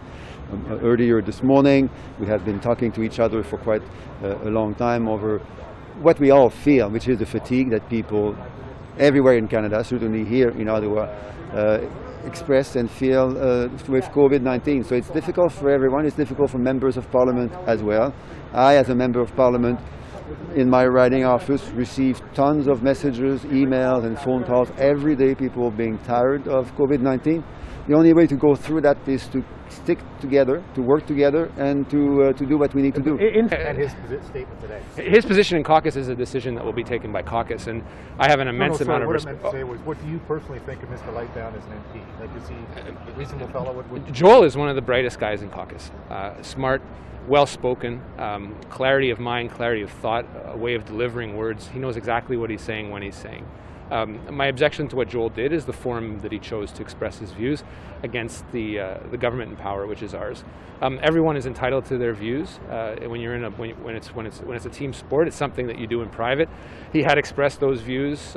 earlier this morning. We have been talking to each other for quite a long time over what we all feel, which is the fatigue that people everywhere in Canada, certainly here in Ottawa, express and feel with COVID-19. So it's difficult for everyone. It's difficult for members of Parliament as well. I, as a member of Parliament, in my riding office, receive tons of messages, emails and phone calls every day, people being tired of COVID-19. The only way to go through that is to stick together, to work together, and to do what we need to do. And his statement today. His position in caucus is a decision that will be taken by caucus, and I have an immense amount of respect. What I meant to say was, what do you personally think of Mr. Lightbound as an MP? Like, is he a reasonable fellow? Joel is one of the brightest guys in caucus. Smart, well-spoken, clarity of mind, clarity of thought, a way of delivering words. He knows exactly what he's saying when he's saying. My objection to what Joel did is the forum that he chose to express his views against the government in power, which is ours. Everyone is entitled to their views. When you're in when it's a team sport, it's something that you do in private. He had expressed those views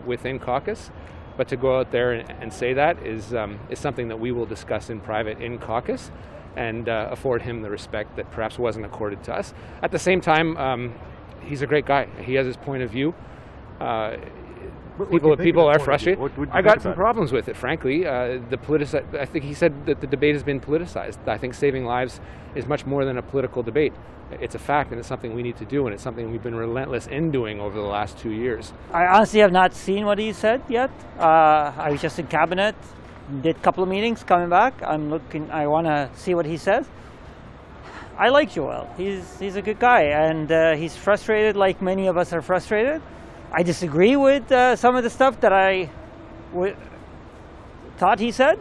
within caucus, but to go out there and say that is something that we will discuss in private in caucus, and afford him the respect that perhaps wasn't accorded to us. At the same time, he's a great guy. He has his point of view. People are frustrated. I got some problems with it, frankly. I think he said that the debate has been politicized. I think saving lives is much more than a political debate. It's a fact, and it's something we need to do, and it's something we've been relentless in doing over the last 2 years. I honestly have not seen what he said yet. I was just in cabinet, did a couple of meetings, coming back. I want to see what he says. I like Joel. He's a good guy, and he's frustrated like many of us are frustrated. I disagree with some of the stuff that I thought he said,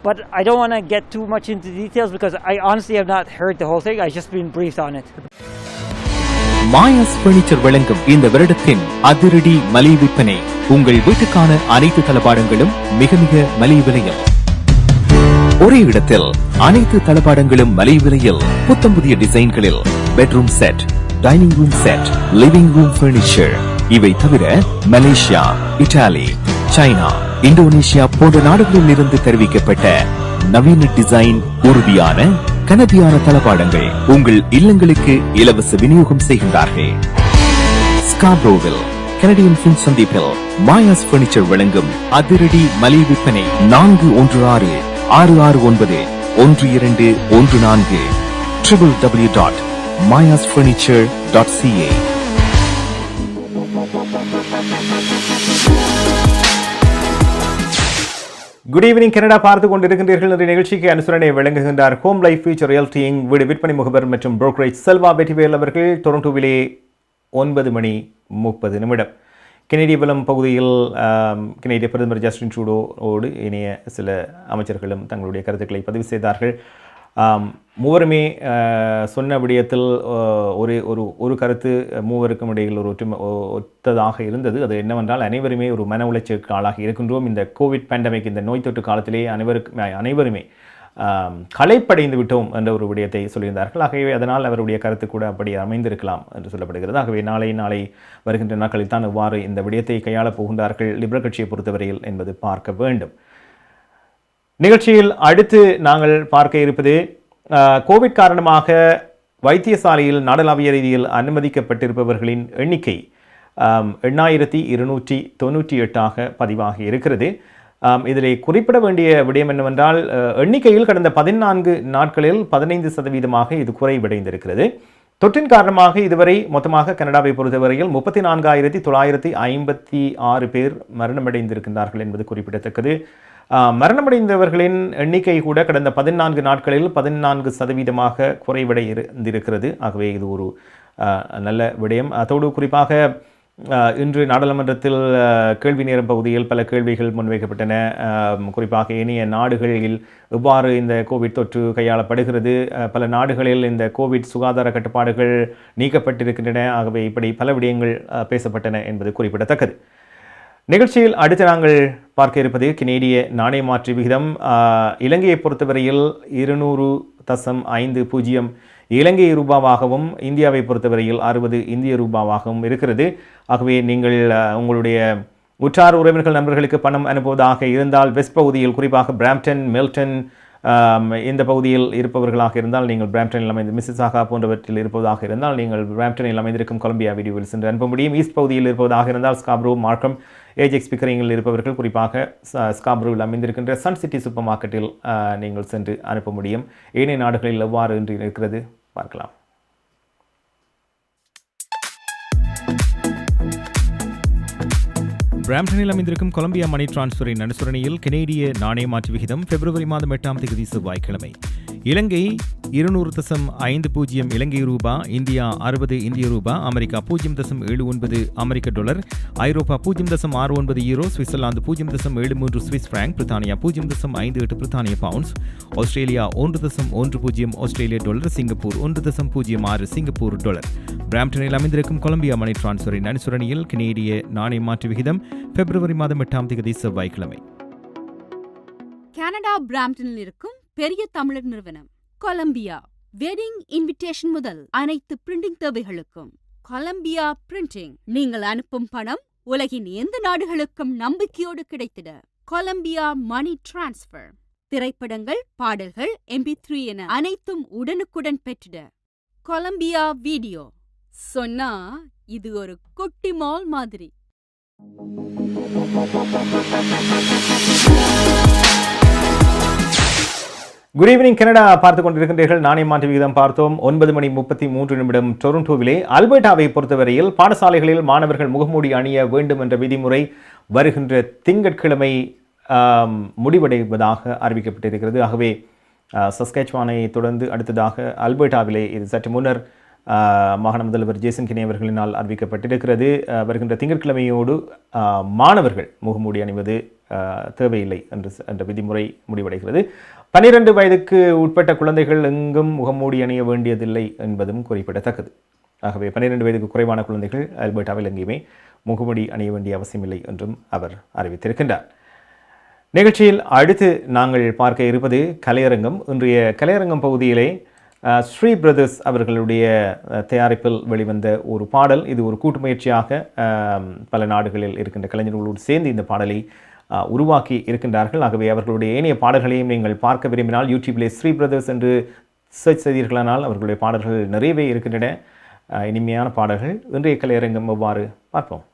but I don't want to get too much into details because I honestly have not heard the whole thing. I've just been briefed on it. Maya's furniture வழங்கும் இந்த வருடத்தின் அதிரடி மலிவு விற்பனை. உங்கள் வீட்டுக்கான அனைத்து தளபாடங்களும் மிக மிக மலிவு விலையில். ஒரே இடத்தில் அனைத்து தளபாடங்களும் மலிவு விலையில். புத்தம் புதிய டிசைன்களில் bedroom set, dining room set, living room furniture. இவை தவிர மலேசியா, இத்தாலி, சைனா, இந்தோனேஷியா போன்ற நாடுகளில் இருந்து தெரிவிக்கப்பட்ட நவீன டிசைன், உறுதியான கனதியான தளபாடங்கள் உங்கள் இல்லங்களுக்கு இலவச விநியோகம் செய்கின்றார்கள். ஸ்காப்ரோவில் கனடியன் ஃபின் சந்திப்பில் மாயாஸ் பர்னிச்சர் வழங்கும் அதிரடி மலிவு விற்பனை 416-669-1214 www.mayasfurniture.ca. குட் ஈவினிங் கனடா பார்த்து கொண்டிருக்கின்றீர்கள். என்ற நிகழ்ச்சிக்கு அனுசரணை வழங்குகின்றார் ஹோம் லைஃப் ஃபியூச்சர் ரியல்டிங் வீடு விற்பனை முகவர் மற்றும் புரோக்கரேஜ் செல்வா வெற்றிவேல் அவர்கள். டொரண்டோவிலே 9:30 கனேடிய வலம் பகுதியில் கனேடிய பிரதமர் ஜஸ்டின் ட்ரூடோவோடு இணைய சில அமைச்சர்களும் தங்களுடைய கருத்துக்களை பதிவு செய்தார்கள். மூவருமே சொன்ன விடயத்தில் ஒரு கருத்து மூவருக்கும் இடையில் ஒரு ஒத்ததாக இருந்தது. அது என்னவென்றால், அனைவருமே ஒரு மன உளைச்சலுக்கு ஆளாகி இருக்கின்றோம். இந்த கோவிட் பேண்டமிக், இந்த நோய் தொற்று காலத்திலேயே அனைவருமே களைப்படைந்து விட்டோம் என்ற ஒரு விடயத்தை சொல்லியிருந்தார்கள். ஆகவே அதனால் அவருடைய கருத்து கூட அப்படி அமைந்திருக்கலாம் என்று சொல்லப்படுகிறது. ஆகவே நாளை வருகின்ற நாட்களில் தான் இவ்வாறு இந்த விடயத்தை கையாளப் போகின்றார்கள் லிபரல் கட்சியை பொறுத்தவரையில் என்பது பார்க்க வேண்டும். நிகழ்ச்சியில் அடுத்து நாங்கள் பார்க்க இருப்பது கோவிட் காரணமாக வைத்தியசாலையில் நாடளாவிய ரீதியில் அனுமதிக்கப்பட்டிருப்பவர்களின் எண்ணிக்கை 8298 பதிவாகி இருக்கிறது. இதிலே குறிப்பிட வேண்டிய விடயம் என்னவென்றால் எண்ணிக்கையில் கடந்த 14 நாட்களில் 15% இது குறைவடைந்திருக்கிறது. தொற்றின் காரணமாக இதுவரை மொத்தமாக கனடாவை பொறுத்தவரையில் 34,956 பேர் மரணமடைந்திருக்கின்றார்கள் என்பது குறிப்பிடத்தக்கது. மரணமடைந்தவர்களின் எண்ணிக்கை கூட கடந்த 14 நாட்களில் 14% குறைவடைந்திருக்கிறது. ஆகவே இது ஒரு நல்ல விடயம். அதோடு குறிப்பாக இன்று நாடாளுமன்றத்தில் கேள்வி நேரம் பகுதியில் பல கேள்விகள் முன்வைக்கப்பட்டன. குறிப்பாக ஏனைய நாடுகளில் எவ்வாறு இந்த கோவிட் தொற்று கையாளப்படுகிறது, பல நாடுகளில் இந்த கோவிட் சுகாதார கட்டுப்பாடுகள் நீக்கப்பட்டிருக்கின்றன. ஆகவே இப்படி பல விடயங்கள் பேசப்பட்டன என்பது குறிப்பிடத்தக்கது. நிகழ்ச்சியில் அடுத்து நாங்கள் பார்க்க இருப்பது கனேடிய நாணய மாற்று விகிதம். இலங்கையை பொறுத்தவரையில் 200.50 இலங்கை ரூபாவாகவும் இந்தியாவை பொறுத்தவரையில் 60 இந்திய ரூபாவாகவும் இருக்கிறது. ஆகவே நீங்கள் உங்களுடைய உற்றார் உறவினர்கள் நண்பர்களுக்கு பணம் அனுப்புவதாக இருந்தால் வெஸ்ட் பகுதியில் குறிப்பாக பிராம்ப்டன், மில்டன் இந்த பகுதியில் இருப்பவர்களாக இருந்தால் நீங்கள் பிராம்ப்டனில் அமைந்து மிசிசாகா போன்றவற்றில் இருப்பதாக இருந்தால் நீங்கள் பிராம்ப்டனில் அமைந்திருக்கும் கொலம்பியா வீடியோவில் சென்று அனுப்ப முடியும். ஈஸ்ட் பகுதியில் இருப்பதாக இருந்தால் ஸ்காப்ரோ, மார்க்கம், ஏஜெக்ஸ் பிக்கரிங்கில் இருப்பவர்கள் குறிப்பாக ஸ்காப்ரோவில் அமைந்திருக்கின்ற சன் சிட்டி சூப்பர் மார்க்கெட்டில் நீங்கள் சென்று அனுப்ப முடியும். ஏனைய நாடுகளில் எவ்வாறு இன்று இருக்கிறது பார்க்கலாம். பிராம்ப்டனில் அமைந்திருக்கும் கொலம்பியா மணி டிரான்ஸ்ஃபரின் அனுசரணையில் கனேடிய நாணய மாற்று விகிதம் பிப்ரவரி மாதம் 8 செவ்வாய்க்கிழமை இலங்கை 200.50 இலங்கை ரூபா, இந்தியா 60 இந்திய ரூபா, அமெரிக்கா 0.79 அமெரிக்க டாலர், ஐரோப்பா 0.69 யூரோ, சுவிட்சர்லாந்து 0.73 சுவிஸ் பிராங்க், பிரித்தானியா 0.58 பிரித்தானிய பவுண்ட்ஸ், ஆஸ்திரேலியா 1.10 ஆஸ்திரேலிய டாலர், சிங்கப்பூர் 1.06 சிங்கப்பூர் டாலர். பிராம்ப்டனில் அமைந்திருக்கும் கொலம்பியா மணி டிரான்ஸ்ஃபரின் அனுசரணையில் கனேடிய நாணய மாற்று விகிதம் பிப்ரவரி மாதம் 8 செவ்வாய்க்கிழமை. கனடா பிராம்ப்டனில் இருக்கும் பெரிய தமிழர் நிறுவனம் கொலம்பியா. வெட்டிங் இன்விடேஷன் முதல் அனைத்து பிரிண்டிங் தேவைகளுக்கும் கொலம்பியா பிரிண்டிங். நீங்கள் அனுப்பும் பணம் உலகின் எந்த நாடுகளுக்கும் நம்பிக்கையோடு கிடைத்திட கொலம்பியா மணி டிரான்ஸ்ஃபர். திரைப்படங்கள், பாடல்கள், MP3 என அனைத்தும் உடனுக்குடன் பெற்றிட கொலம்பியா வீடியோ. சொன்னா இது ஒரு குட்டி மால் மாதிரி. குட் ஈவினிங் கனடா பார்த்து கொண்டிருக்கின்றீர்கள். நாணய மாற்று விகிதம் பார்த்தோம். 9:33 டொரண்டோவிலே. அல்பர்டாவை பொறுத்தவரையில் பாடசாலைகளில் மாணவர்கள் முகமூடி அணிய வேண்டும் என்ற விதிமுறை வருகின்ற திங்கட்கிழமை முடிவடைவதாக அறிவிக்கப்பட்டிருக்கிறது. ஆகவே சஸ்கேச்வானை தொடர்ந்து அடுத்ததாக அல்பர்டாவிலே இது சற்று முன்னர் மாகாண முதல்வர் ஜேசன் கினி அவர்களினால் அறிவிக்கப்பட்டிருக்கிறது. வருகின்ற திங்கட்கிழமையோடு மாணவர்கள் முகமூடி அணிவது தேவையில்லை என்ற விதிமுறை முடிவடைகிறது. 12 வயதுக்கு உட்பட்ட குழந்தைகள் எங்கும் முகமூடி அணிய வேண்டியதில்லை என்பதும் குறிப்பிடத்தக்கது. ஆகவே 12 வயதுக்கு குறைவான குழந்தைகள் அல்பர்டாவில் எங்கேயுமே முகமூடி அணிய வேண்டிய அவசியமில்லை என்றும் அவர் அறிவித்திருக்கின்றார். நிகழ்ச்சியில் அடுத்து நாங்கள் பார்க்க இருப்பது கலையரங்கம். இன்றைய கலையரங்கம் பகுதியிலே ஸ்ரீ பிரதர்ஸ் அவர்களுடைய தயாரிப்பில் வெளிவந்த ஒரு பாடல். இது ஒரு கூட்டு முயற்சியாக பல நாடுகளில் இருக்கின்ற கலைஞர்களோடு சேர்ந்து இந்த பாடலை உருவாக்கி இருக்கின்றார்கள். ஆகவே அவர்களுடைய ஏனைய பாடல்களையும் நீங்கள் பார்க்க விரும்பினால் யூடியூபிலே ஸ்ரீ பிரதர்ஸ் என்று சர்ச் செய்தீர்களானால் அவர்களுடைய பாடல்கள் நிறையவே இருக்கின்றன. இனிமையான பாடல்கள். இன்றைய கலையரங்கம் எவ்வாறு பார்ப்போம்.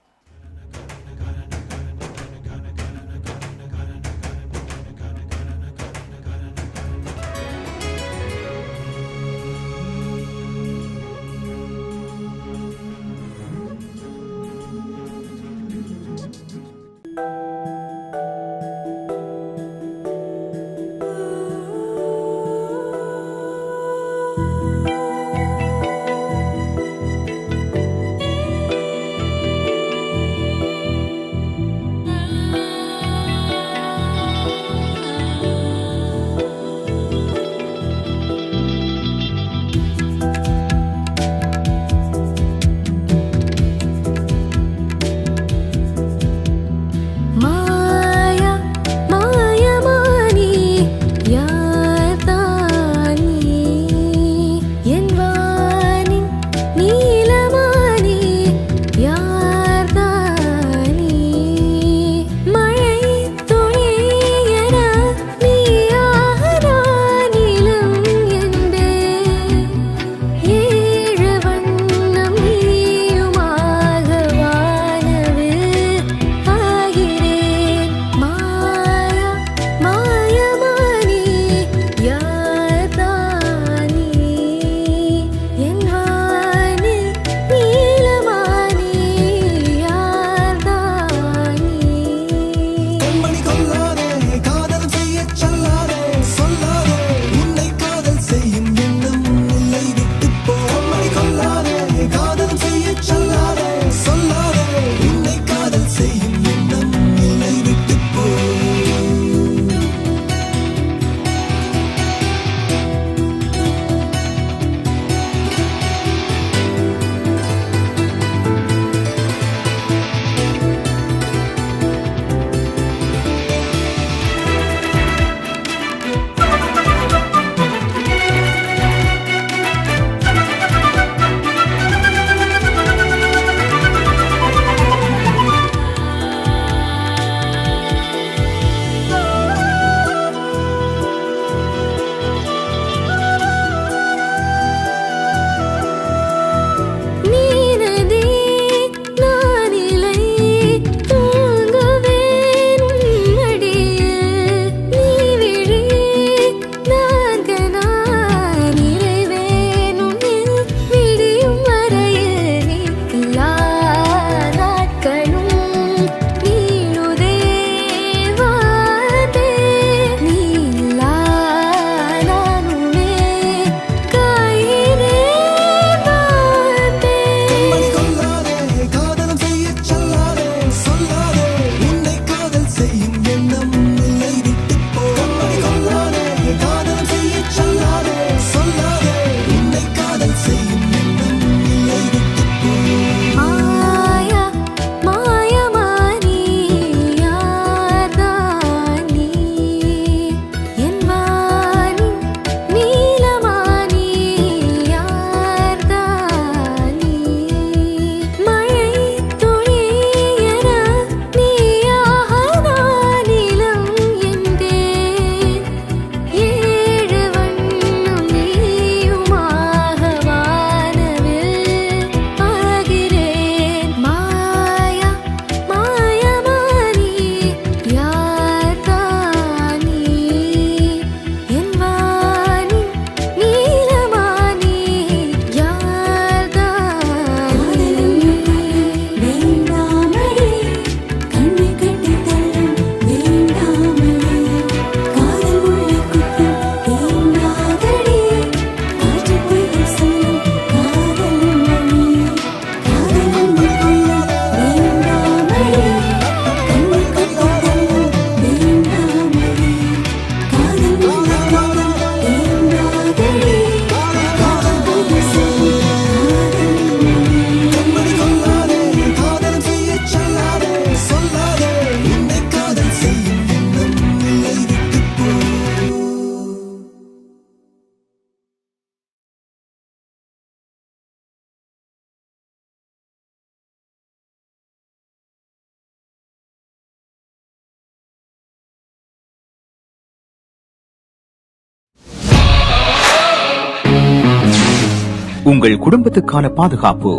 உங்கள் குடும்பத்துக்கான பாதுகாப்பு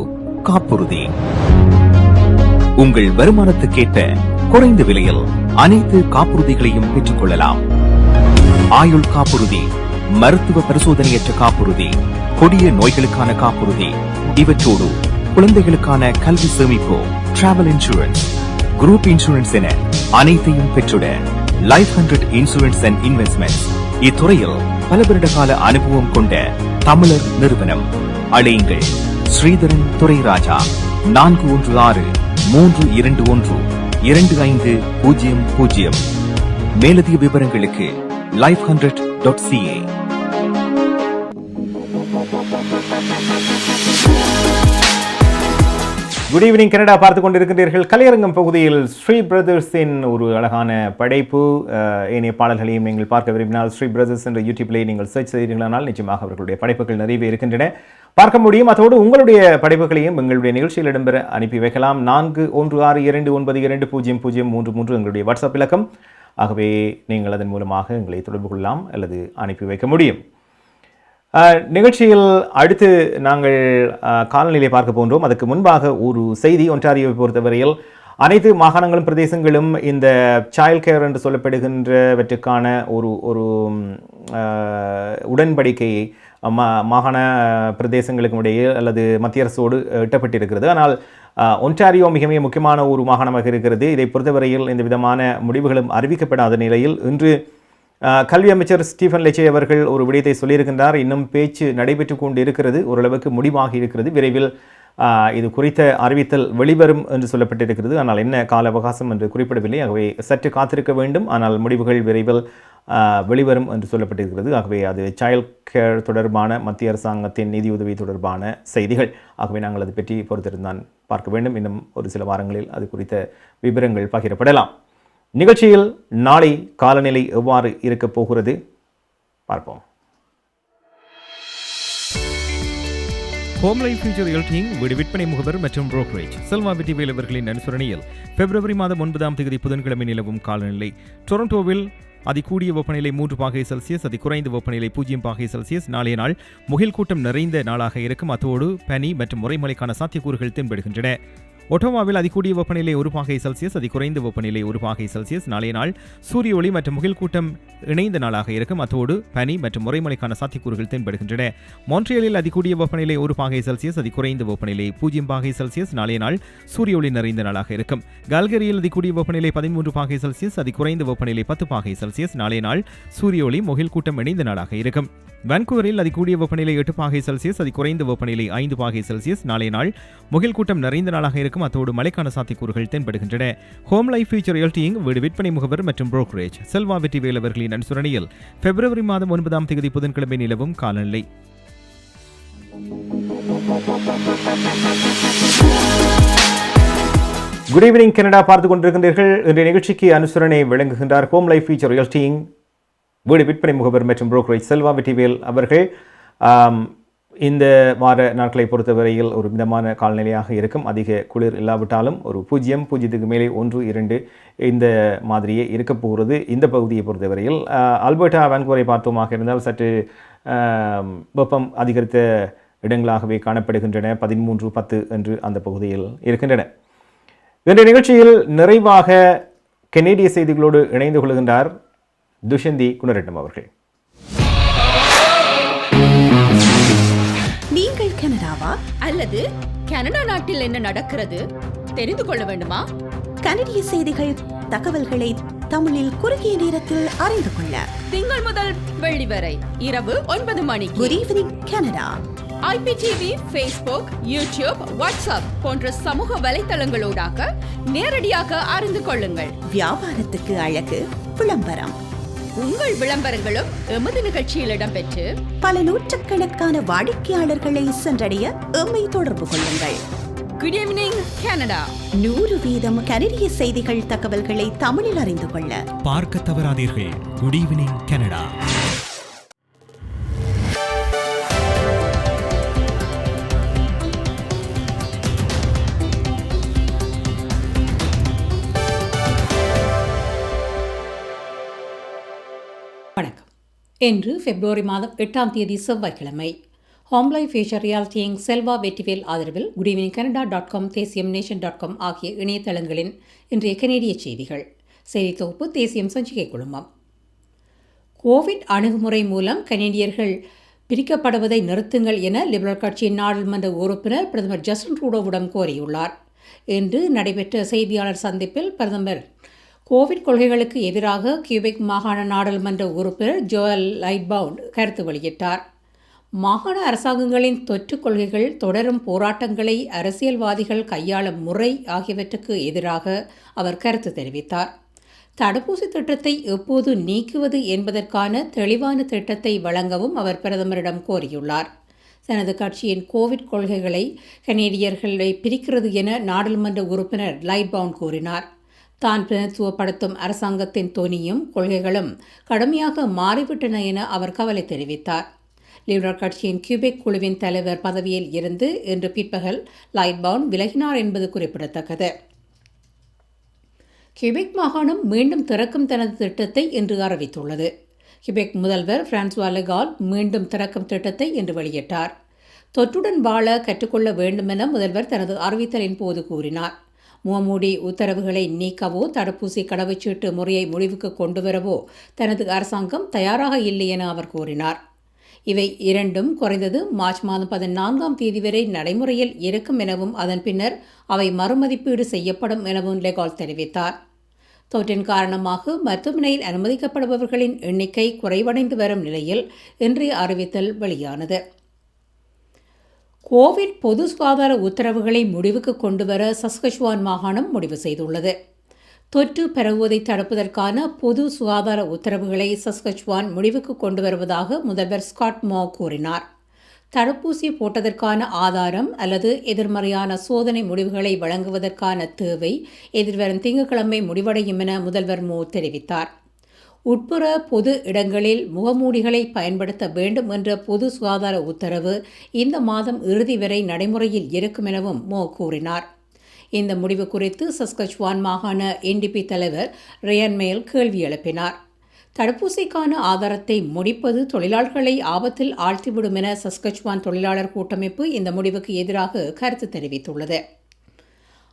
காப்புறுதி. உங்கள் வருமானத்துக்கேற்ப குறைந்த விலையில் அனைத்து காப்புறுதிகளையும் பெற்றுக் கொள்ளலாம். ஆயுள் காப்புறுதி, மருத்துவ பரிசோதனையற்ற காப்புறுதி, கொடிய நோய்களுக்கான காப்புறுதி, இவற்றோடு குழந்தைகளுக்கான கல்வி சேமிப்பு, டிராவல் இன்சூரன்ஸ், குரூப் இன்சூரன்ஸ் என அனைத்தையும் பெற்றுட லைஃப் 100 இன்சூரன்ஸ் அண்ட் இன்வெஸ்ட்மெண்ட்ஸ் இத்துறையில் பல வருட கால அனுபவம் கொண்ட தமிழர் நிறுவனம். அழையுங்கள் ஸ்ரீதரன் துரைராஜா 416-321-2500. மேலதிக விவரங்களுக்கு life100.ca. குட் ஈவினிங் கனடா பார்த்து கொண்டிருக்கின்றீர்கள். கலையரங்கம் பகுதியில் ஸ்ரீ பிரதர்ஸின் ஒரு அழகான படைப்பு. ஏனைய பாடல்களையும் நீங்கள் பார்க்க விரும்பினால் ஸ்ரீ பிரதர்ஸ் என்ற யூடியூப்லேயே நீங்கள் சர்ச் செய்தீர்களானால் நிச்சயமாக அவர்களுடைய படைப்புகள் நிறையவே இருக்கின்றன, பார்க்க முடியும். அதோடு உங்களுடைய படைப்புகளையும் எங்களுடைய நிகழ்ச்சியில் இடம்பெற அனுப்பி வைக்கலாம். 4162920033 எங்களுடைய வாட்ஸ்அப் இலக்கம். ஆகவே நீங்கள் அதன் மூலமாக எங்களை தொடர்பு கொள்ளலாம் அல்லது அனுப்பி வைக்க முடியும். நிகழ்ச்சியில் அடுத்து நாங்கள் காலநிலையை பார்க்க போன்றோம். அதுக்கு முன்பாக ஒரு செய்தி. ஒன்டாரியோவை பொறுத்தவரையில் அனைத்து மாகாணங்களும் பிரதேசங்களும் இந்த சைல்ட் கேர் என்று சொல்லப்படுகின்றவற்றுக்கான ஒரு உடன்படிக்கையை மாகாண பிரதேசங்களுக்கும் இடையே அல்லது மத்திய அரசோடு எட்டப்பட்டிருக்கிறது. ஆனால் ஒன்டாரியோ மிக மிக முக்கியமான ஒரு மாகாணமாக இருக்கிறது. இதை பொறுத்தவரையில் இந்த விதமான முடிவுகளும் அறிவிக்கப்படாத நிலையில் இன்று கல்வி அமைச்சர் ஸ்டீஃபன் லெச்சே அவர்கள் ஒரு விடயத்தை சொல்லியிருக்கின்றார். இன்னும் பேச்சு நடைபெற்று கொண்டு இருக்கிறது, ஓரளவுக்கு முடிவாகி இருக்கிறது. விரைவில் இது குறித்த அறிவித்தல் வெளிவரும் என்று சொல்லப்பட்டிருக்கிறது. ஆனால் என்ன கால அவகாசம் என்று குறிப்பிடவில்லை. ஆகவே சற்று காத்திருக்க வேண்டும். ஆனால் முடிவுகள் விரைவில் வெளிவரும் என்று சொல்லப்பட்டிருக்கிறது. ஆகவே அது சைல்ட் கேர் தொடர்பான மத்திய அரசாங்கத்தின் நிதியுதவி தொடர்பான செய்திகள். ஆகவே நாங்கள் அது பற்றி பொறுத்திருந்தான் பார்க்க வேண்டும். இன்னும் ஒரு சில வாரங்களில் அது குறித்த விவரங்கள் பகிரப்படலாம். நிகழ்ச்சியில் நாளை காலநிலை எவ்வாறு இருக்கப் போகிறது பார்ப்போம். ஹோம் லைஃப் ஃபியூச்சர் ரியல்டிங் வீடு விற்பனை முகவர் மற்றும் புரோக்கரேஜ் செல்வா வெற்றிவேல் அவர்களின் அனுசரணையில் பிப்ரவரி மாதம் 9ஆம் தேதி புதன்கிழமை நிலவும் காலநிலை. டொரண்டோவில் அதிகூடிய வெப்பநிலை 3 பாகை செல்சியஸ், அதி குறைந்த வெப்பநிலை 0 பாகை செல்சியஸ். நாளைய நாள் முகில் கூட்டம் நிறைந்த நாளாக இருக்கும். அத்தோடு பனி மற்றும் உறைமழைக்கான சாத்தியக்கூறுகள் தென்படுகின்றன. ஒட்டோவாவில் அதிகூடிய வெப்பநிலை 1 பாகை செல்சியஸ், அதி குறைந்த வெப்பநிலை 1 பாகை செல்சியஸ். நாளைய நாள் சூரிய ஒளி மற்றும் முகில் கூட்டம் இணைந்த நாளாக இருக்கும். அத்தோடு பனி மற்றும் உறைமழைக்கான சாத்தியக்கூறுகள் தென்படுகின்றன. மான்ட்ரியலில் அதிகூடிய வெப்பநிலை 1 பாகை செல்சியஸ், அதி குறைந்த வெப்பநிலை 0 பாகை செல்சியஸ். நாளைய நாள் சூரிய ஒளி நிறைந்த நாளாக இருக்கும். கால்கரியில் அதிகூடிய வெப்பநிலை 13 பாகை செல்சியஸ், அதி குறைந்த வெப்பநிலை 10 பாகை செல்சியஸ். நாளைய நாள் சூரிய ஒளி முகில் கூட்டம் இணைந்த நாளாக இருக்கும். வான்கூவரில் அதிகூடிய வெப்பநிலை 8 பாகை செல்சியஸ், அதி குறைந்த வெப்பநிலை 5 பாகை செல்சியஸ். நாளைய நாள் முகில் கூட்டம் நிறைந்த நாளாக இருக்கும். அத்தோடு மழைக்கான சாத்தியக்கூறுகள் தென்படுகின்றன. ஹோம் லைஃப் ஃபியூச்சர் ரியல்டிங் வீடு விற்பனை முகவர் மற்றும் புரோக்கரேஜ் செல்வா வெற்றிவேல் அவர்களின் அனுசரணையில் பிப்ரவரி மாதம் 9ஆம் தேதி புதன்கிழமை நிலவும் காலநிலை. குட் ஈவினிங் கனடா பார்த்து கொண்டிருக்கின்றீர்கள். இன்றைய நிகழ்ச்சிக்கு அனுசரணை வழங்குகின்றார் ஹோம் லைஃப் ஃபியூச்சர் ரியல்டிங் வீடு விற்பனை முகவர் மற்றும் புரோக்கரேஜ் செல்வா வெற்றிவேல் அவர்கள். இந்த வார நாட்களை பொறுத்தவரையில் ஒரு மிதமான காலநிலையாக இருக்கும். அதிக குளிர் இல்லாவிட்டாலும் ஒரு 0 மேலே 1, 2 இந்த மாதிரியே இருக்கப் போகிறது. இந்த பகுதியை பொறுத்தவரையில் ஆல்பர்ட்டா வான்கூவரை பார்த்தோமாக இருந்தால் சற்று வெப்பம் அதிகரித்த இடங்களாகவே காணப்படுகின்றன. 13, 10 என்று அந்த பகுதியில் இருக்கின்றன. இன்றைய நிகழ்ச்சியில் நிறைவாக கனேடிய செய்திகளோடு இணைந்து கொள்கின்றார் துஷந்தி குணரட்னம் அவர்கள். நீங்கள் கனடாவா அல்லது கனடா நாட்டில் என்ன நடக்கிறது தெரிந்து கொள்ள வேண்டுமா? கனடிய செய்திகள், தகவல்களை தமிழில் குறுகிய நேரத்தில் அறிந்து கொள்ள திங்கள் முதல் வெள்ளி வரை இரவு 9 மணிக்கு good evening Canada IPTV, Facebook, YouTube, WhatsApp போன்ற சமூக வலைத்தளங்களோடாக நேரடியாக அறிந்து கொள்ளுங்கள். வியாபாரத்துக்கு அழகு விளம்பரம். உங்கள் விளம்பரங்களும் எமது நிகழ்ச்சியில் இடம்பெற்று பல நூற்றுக்கணக்கான வாடிக்கையாளர்களை சென்றடைய எம்மை தொடர்பு கொள்ளுங்கள். Good evening Canada. 100% கனடிய செய்திகள், தகவல்களை தமிழில் அறிந்து கொள்ள பார்க்க தவறாதீர்கள். Good evening Canada. வணக்கம். இன்று பிப்ரவரி மாதம் 8ஆம் தேதி செவ்வாய்க்கிழமை. ஹோம் லைஃப் ஃபியூச்சர் ரியாலிட்டியின் செல்வா வெற்றிவேல் ஆதரவில் goodevningcanada.com தேசியம்நேஷன்.com ஆகிய இணையதளங்களின் இன்றைய கனேடிய செய்திகள். செய்தி தொகுப்பு தேசியம் சஞ்சிகை குழுமம். கோவிட் அணுகுமுறை மூலம் கனேடியர்கள் பிரிக்கப்படுவதை நிறுத்துங்கள் என லிபரல் கட்சியின் நாடாளுமன்ற உறுப்பினர் பிரதமர் ஜஸ்டின் ட்ரூடோவிடம் கோரியுள்ளார். இன்று நடைபெற்ற செய்தியாளர் சந்திப்பில் பிரதமர் கோவிட் கொள்கைகளுக்கு எதிராக கியூபெக் மாகாண நாடாளுமன்ற உறுப்பினர் ஜோயல் லைட்பவுண்ட் கருத்து வெளியிட்டார். மாகாண அரசாங்கங்களின் தொற்று கொள்கைகள், தொடரும் போராட்டங்களை அரசியல்வாதிகள் கையாளும் முறை ஆகியவற்றுக்கு எதிராக அவர் கருத்து தெரிவித்தார். தடுப்பூசி திட்டத்தை எப்போது நீக்குவது என்பதற்கான தெளிவான திட்டத்தை வழங்கவும் அவர் பிரதமரிடம் கோரியுள்ளார். தனது கட்சியின் கோவிட் கொள்கைகளை கனேடியர்களை பிரிக்கிறது என நாடாளுமன்ற உறுப்பினர் லைட்பவுண்ட் கூறினார். தான் பிரதித்துவப்படுத்தும் அரசாங்கத்தின் தொனியும் கொள்கைகளும் கடுமையாக மாறிவிட்டன என அவர் கவலை தெரிவித்தார். லிபரல் கட்சியின் கியூபெக் குழுவின் தலைவர் பதவியில் இருந்து இன்று பிற்பகல் லைட்பவுண்ட் விலகினார் என்பது குறிப்பிடத்தக்கது. கியூபெக் மாகாணம் மீண்டும் திறக்கும் தனது திட்டத்தை இன்று அறிவித்துள்ளது. கியூபெக் முதல்வர் பிரான்சுவா லெகார்ட் மீண்டும் திறக்கும் திட்டத்தை இன்று வெளியிட்டார். தொற்றுடன் வாழ கற்றுக்கொள்ள வேண்டுமென முதல்வர் தனது அறிவித்தலின் போது கூறினார். முகமூடி உத்தரவுகளை நீக்கவோ தடுப்பூசி கடவுச்சீட்டு முறையை முடிவுக்கு கொண்டுவரவோ தனது அரசாங்கம் தயாராக இல்லை என அவர் கூறினார். இவை இரண்டும் குறைந்தது மார்ச் மாதம் 14ஆம் தேதி வரை நடைமுறையில் இருக்கும் எனவும் அதன் பின்னர் அவை மறுமதிப்பீடு செய்யப்படும் எனவும் லெகார்ட் தெரிவித்தார். தொற்றின் காரணமாக மருத்துவமனையில் அனுமதிக்கப்படுபவர்களின் எண்ணிக்கை குறைவடைந்து வரும் நிலையில் இன்றைய அறிவித்தல் வெளியானது. கோவிட் பொது சுகாதார உத்தரவுகளை முடிவுக்கு கொண்டுவர சஸ்கச்சுவான் மாகாணம் முடிவு செய்துள்ளது. தொற்று பரவுவதை தடுப்பதற்கான பொது சுகாதார உத்தரவுகளை சஸ்கச்சுவான் முடிவுக்கு கொண்டு வருவதாக முதல்வர் ஸ்காட் மோ கூறினார். தடுப்பூசி போட்டதற்கான ஆதாரம் அல்லது எதிர்மறையான சோதனை முடிவுகளை வழங்குவதற்கான தேவை எதிர்வரும் திங்கட்கிழமை முடிவடையும் என முதல்வர் மோ தெரிவித்தார். உட்புற பொது இடங்களில் முகமூடிகளை பயன்படுத்த வேண்டும் என்ற பொது சுகாதார உத்தரவு இந்த மாதம் இறுதி வரை நடைமுறையில் இருக்கும் எனவும் மோ கூறினார். இந்த முடிவு குறித்து சஸ்கச்சுவான் மாகாண NDP தலைவர் ரியான் மேல் கேள்வி எழுப்பினார். தடுப்பூசிக்கான ஆதாரத்தை முடிப்பது தொழிலாளர்களை ஆபத்தில் ஆழ்த்திவிடும் என சஸ்கச்சுவான் தொழிலாளர் கூட்டமைப்பு இந்த முடிவுக்கு எதிராக கருத்து தெரிவித்துள்ளது.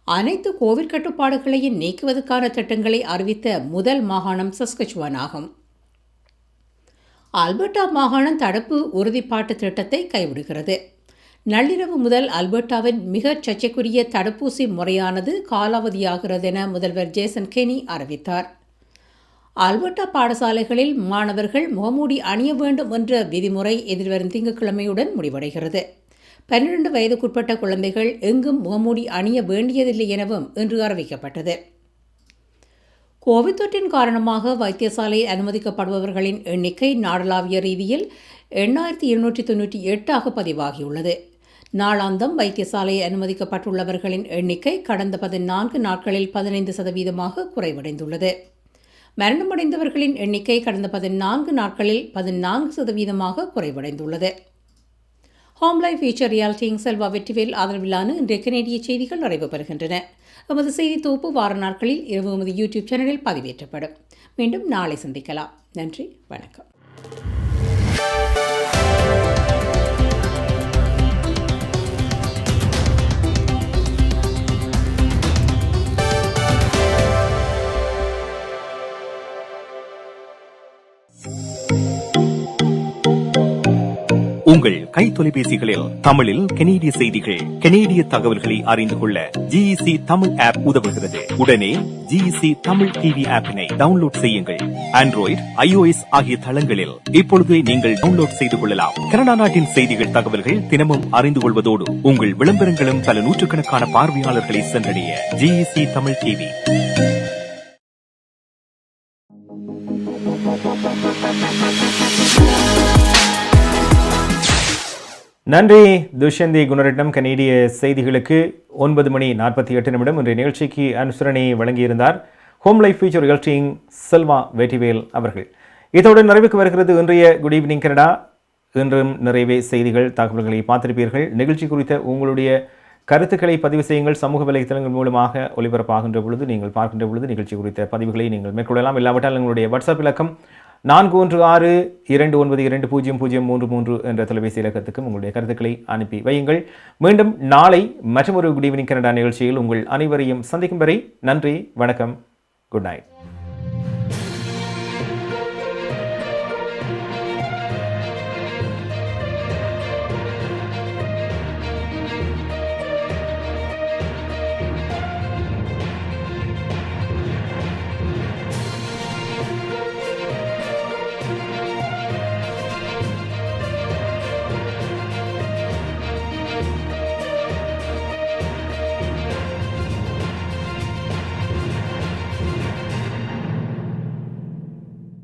அனைத்து கோவிட் கட்டுப்பாடுகளையும் நீக்குவதற்கான திட்டங்களை அறிவித்த முதல் மாகாணம் சஸ்கச்சுவான் ஆகும். அல்பர்டா மாகாணம் தடுப்பு உறுதிப்பாட்டு திட்டத்தை கைவிடுகிறது. நள்ளிரவு முதல் அல்பர்டாவின் மிகச் சர்ச்சைக்குரிய தடுப்பூசி முறையானது காலாவதியாகிறது என முதல்வர் ஜேசன் கெனி அறிவித்தார். அல்பர்டா பாடசாலைகளில் மாணவர்கள் முகமூடி அணிய வேண்டும் என்ற விதிமுறை எதிர்வரும் திங்கட்கிழமையுடன் முடிவடைகிறது. 12 வயதுக்குட்பட்ட குழந்தைகள் எங்கும் முகமூடி அணிய வேண்டியதில்லை எனவும் இன்று அறிவிக்கப்பட்டது. கோவிட் தொற்றின் காரணமாக வைத்தியசாலையில் அனுமதிக்கப்படுபவர்களின் எண்ணிக்கை நாடளாவிய ரீதியில் 8298 பதிவாகியுள்ளது. நாளாந்தம் வைத்தியசாலையில் அனுமதிக்கப்பட்டுள்ளவர்களின் எண்ணிக்கை கடந்த 14 நாட்களில் 15% குறைவடைந்துள்ளது. மரணமடைந்தவர்களின் எண்ணிக்கை கடந்த 14 நாட்களில் 14% குறைவடைந்துள்ளது. ஹோம் லைஃப் ஃபியூச்சர் ரியாலிட்டியின் செல்வா வெற்றிவேல் ஆதரவிலான இன்றைய கனேடிய செய்திகள் நிறைவு பெறுகின்றன. எமது செய்தி தொகுப்பு வார நாட்களில் இரவு எமது யூடியூப் சேனலில் பதிவேற்றப்படும். மீண்டும் நாளை சந்திக்கலாம். நன்றி, வணக்கம். உங்கள் கை தொலைபேசிகளில் தமிழில் கனேடிய செய்திகள், கனேடிய தகவல்களை அறிந்து கொள்ள GEC தமிழ் ஆப் உதவுகிறது. உடனே GEC தமிழ் டிவி ஆப்பினை டவுன்லோட் செய்யுங்கள். ஆண்ட்ராய்டு, iOS ஆகிய தளங்களில் இப்பொழுது நீங்கள் டவுன்லோட் செய்து கொள்ளலாம். கனடா நாட்டின் செய்திகள், தகவல்கள் தினமும் அறிந்து கொள்வதோடு உங்கள் விளம்பரங்களும் பல நூற்றுக்கணக்கான பார்வையாளர்களை சென்றடைய GEC தமிழ் டிவி. நன்றி துஷ்யந்தி குணரட்னம். கனேடிய செய்திகளுக்கு 9:48 இன்றைய நிகழ்ச்சிக்கு அனுசரணை வழங்கியிருந்தார் ஹோம் லைஃப் ஃபியூச்சர் ரியாலிட்டியின் செல்வா வெற்றிவேல் அவர்கள். இதோடு நிறைவுக்கு வருகிறது இன்றைய குட் ஈவினிங் கனடா. இன்றும் நிறைவே செய்திகள், தகவல்களை பார்த்திருப்பீர்கள். நிகழ்ச்சி குறித்த உங்களுடைய கருத்துக்களை பதிவு செய்யுங்கள். சமூக வலைத்தளங்கள் மூலமாக ஒலிபரப்பாகின்ற பொழுது, நீங்கள் பார்க்கின்ற பொழுது நிகழ்ச்சி குறித்த பதிவுகளை நீங்கள் மேற்கொள்ளலாம். இல்லாவிட்டால் எங்களுடைய வாட்ஸ்அப் இலக்கம் 4162920033 என்ற தொலைபேசி இலக்கத்துக்கும் உங்களுடைய கருத்துக்களை அனுப்பி வையுங்கள். மீண்டும் நாளை மற்றொரு குட் ஈவினிங் கனடா நிகழ்ச்சியில் உங்கள் அனைவரையும் சந்திக்கும் வரை நன்றி, வணக்கம், குட் நைட்.